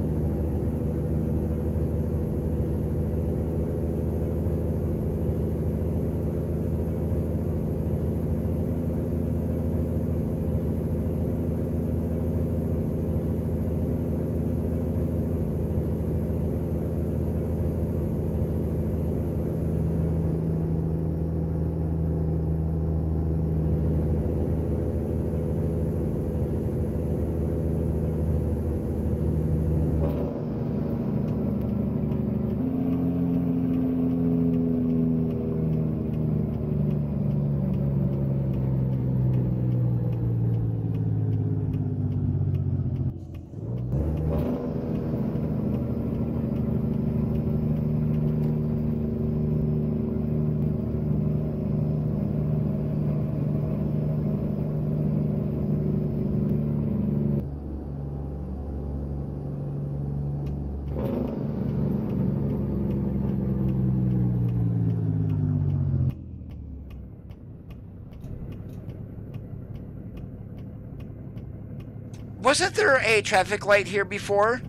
Wasn't there a traffic light here before?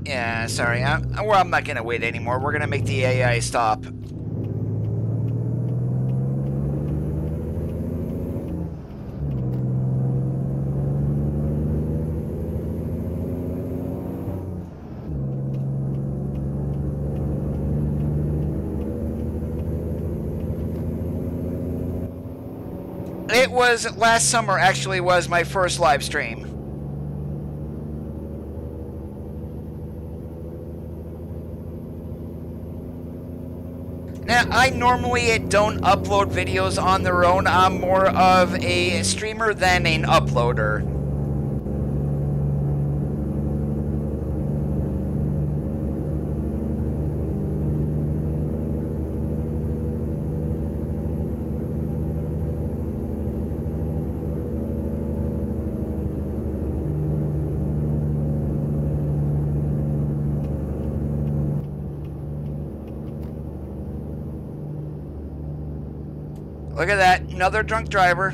Yeah, sorry. I'm not going to wait anymore. We're going to make the AI stop. was last summer, actually, was my first live stream. Now, I normally don't upload videos on their own. I'm more of a streamer than an uploader. Look at that, another drunk driver.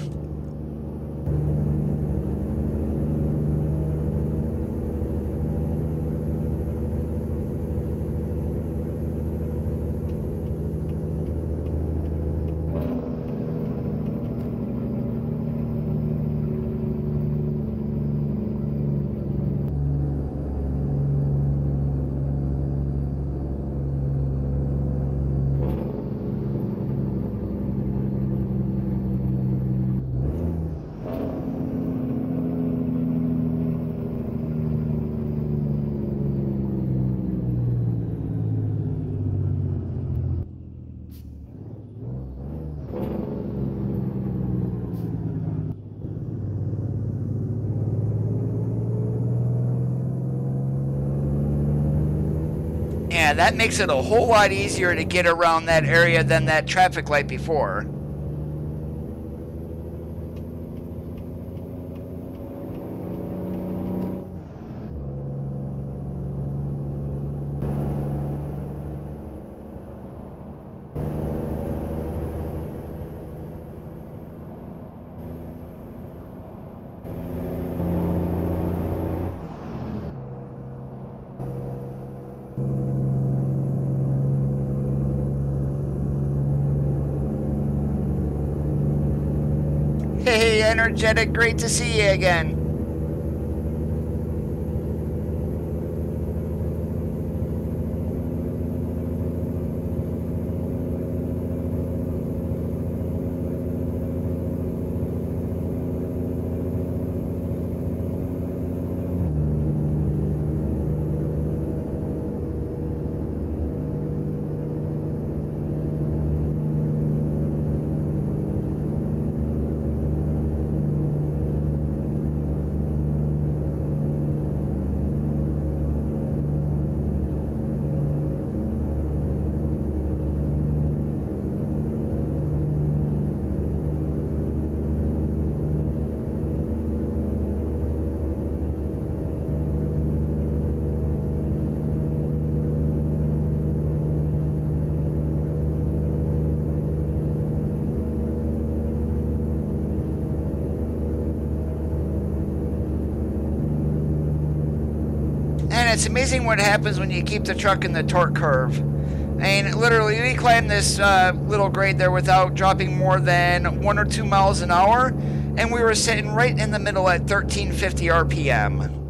Yeah, that makes it a whole lot easier to get around that area than that traffic light before. Hey, Energetic, great to see you again. And it's amazing what happens when you keep the truck in the torque curve. And literally, we climbed this little grade there without dropping more than 1 or 2 miles an hour, and we were sitting right in the middle at 1350 RPM.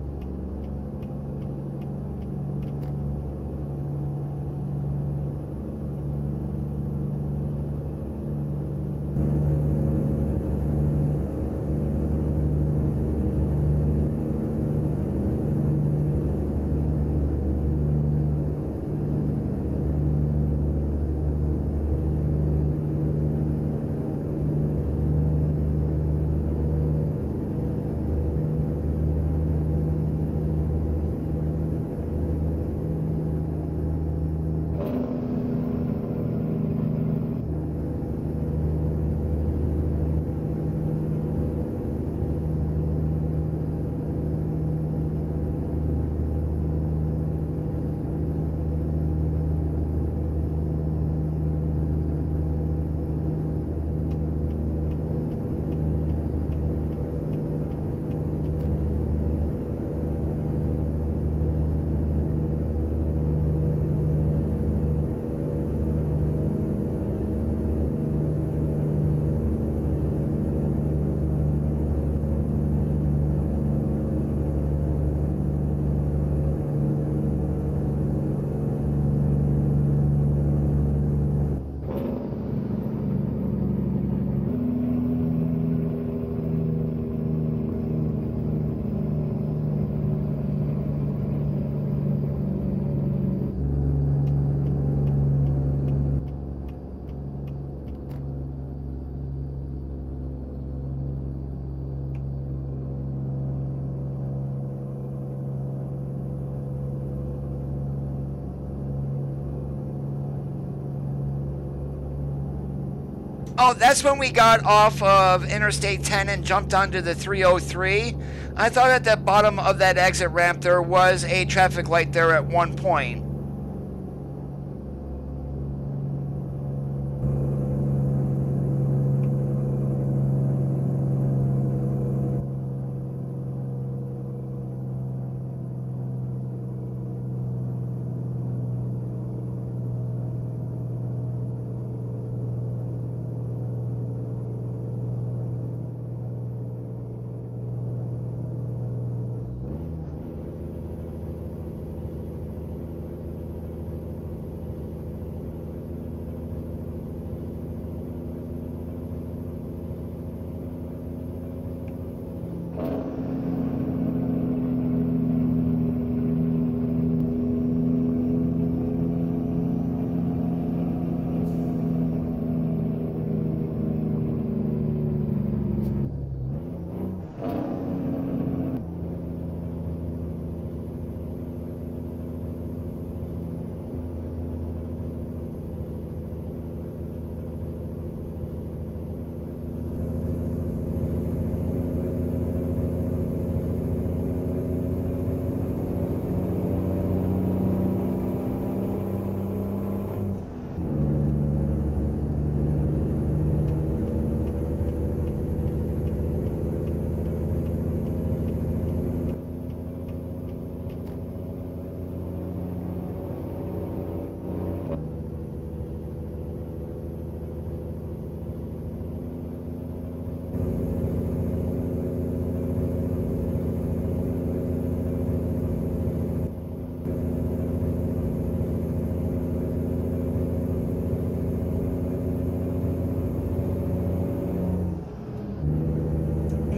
Oh, that's when we got off of Interstate 10 and jumped onto the 303. I thought at the bottom of that exit ramp there was a traffic light there at one point.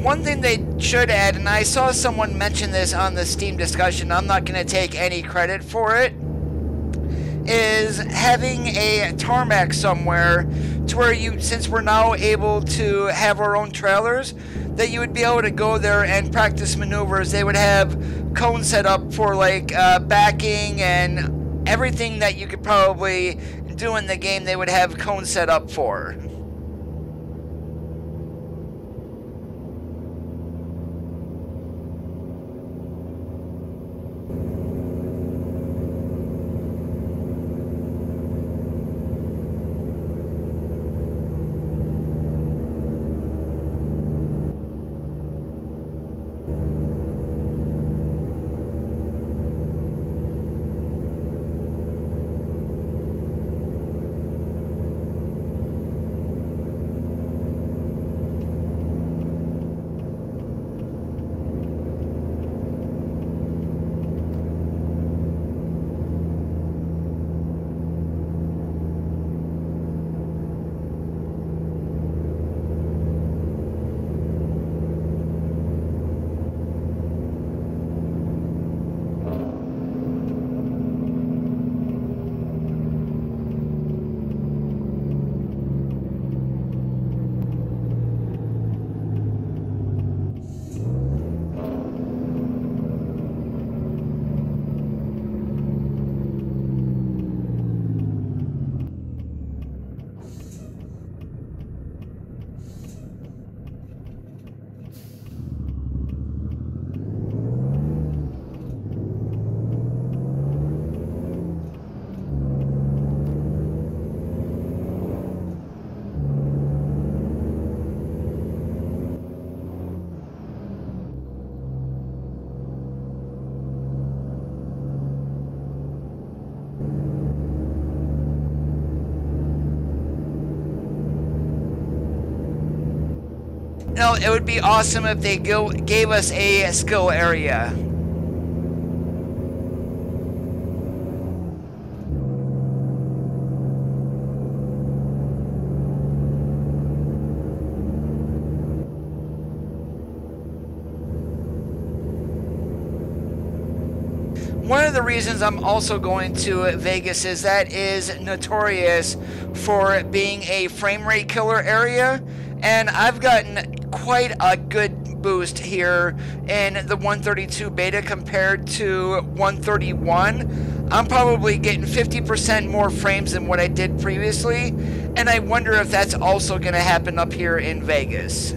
One thing they should add, and I saw someone mention this on the Steam discussion, I'm not going to take any credit for it, is having a tarmac somewhere to where you, since we're now able to have our own trailers, that you would be able to go there and practice maneuvers. They would have cones set up for like backing and everything that you could probably do in the game. They would have cones set up for. You know, it would be awesome if they gave us a skill area. One of the reasons I'm also going to Vegas is that is notorious for being a frame rate killer area, and I've gotten quite a good boost here in the 132 beta compared to 131. I'm probably getting 50% more frames than what I did previously, And I wonder if that's also going to happen up here in Vegas.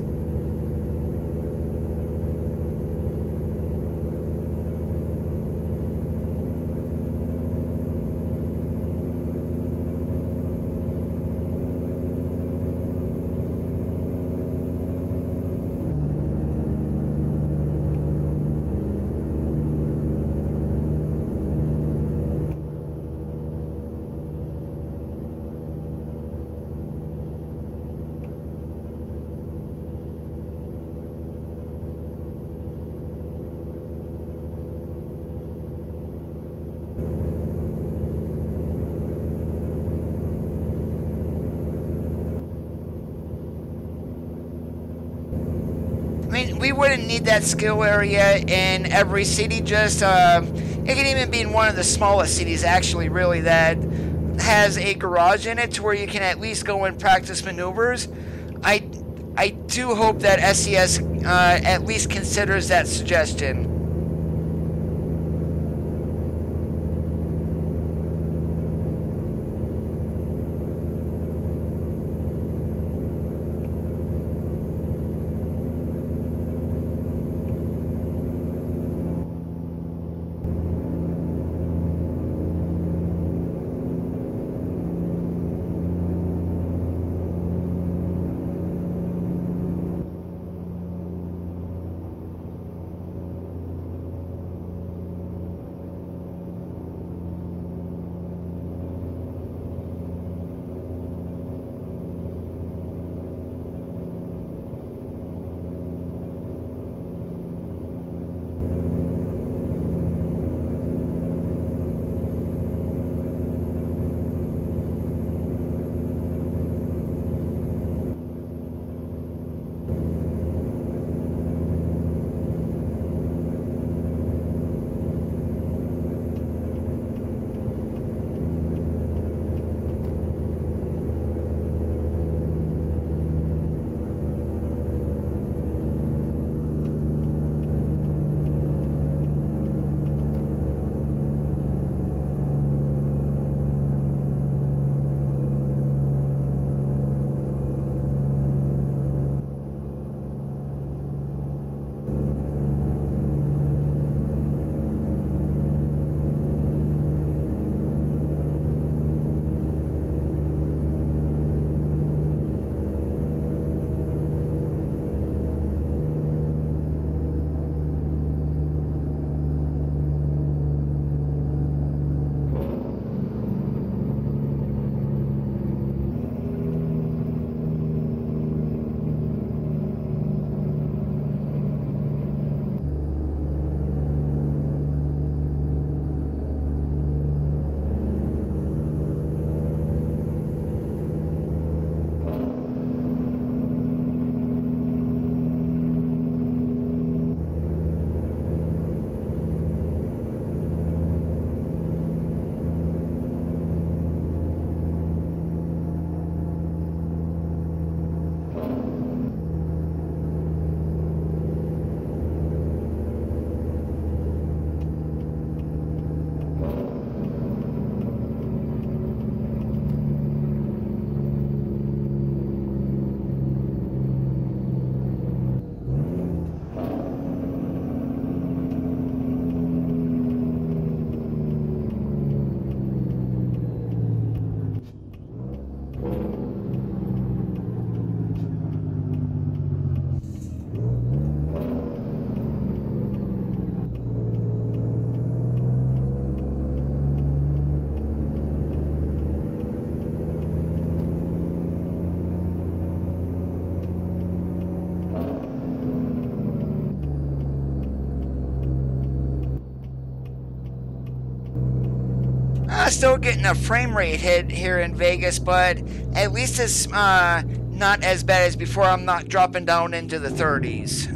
I mean, we wouldn't need that skill area in every city, just, it can even be in one of the smallest cities, actually, really, that has a garage in it to where you can at least go and practice maneuvers. I do hope that SES at least considers that suggestion. Still getting a frame rate hit here in Vegas, but at least it's not as bad as before. I'm not dropping down into the 30s.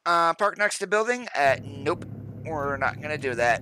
Park next to the building? Nope. We're not going to do that.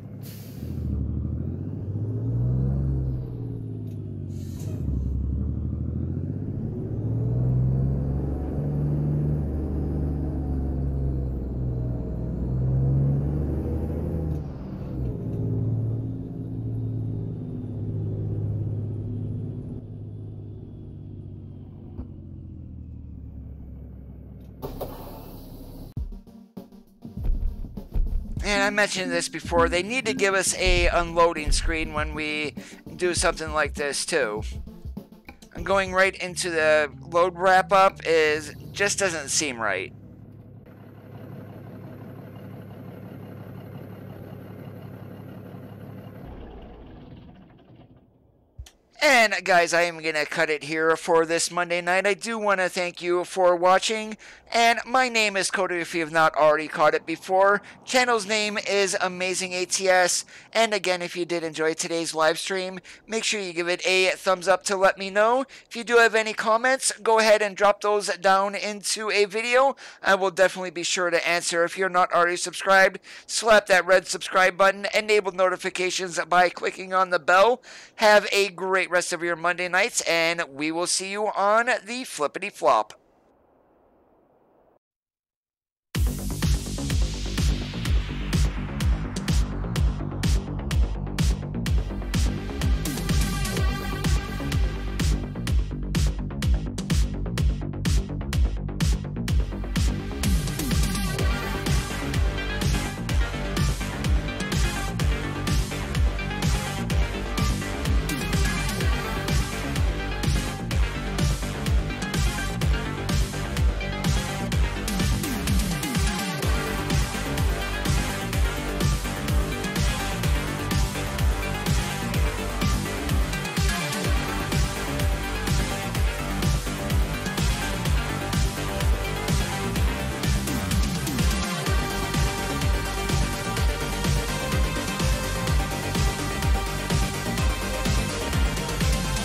And I mentioned this before, they need to give us a unloading screen when we do something like this too. And going right into the load wrap up just doesn't seem right. And guys, I am going to cut it here for this Monday night. I do want to thank you for watching. And my name is Cody if you have not already caught it before. Channel's name is Amazing ATS. And again, if you did enjoy today's live stream, make sure you give it a thumbs up to let me know. If you do have any comments, go ahead and drop those down into a video. I will definitely be sure to answer. If you're not already subscribed, slap that red subscribe button, enable notifications by clicking on the bell. Have a great rest of your Monday nights, and we will see you on the flippity flop.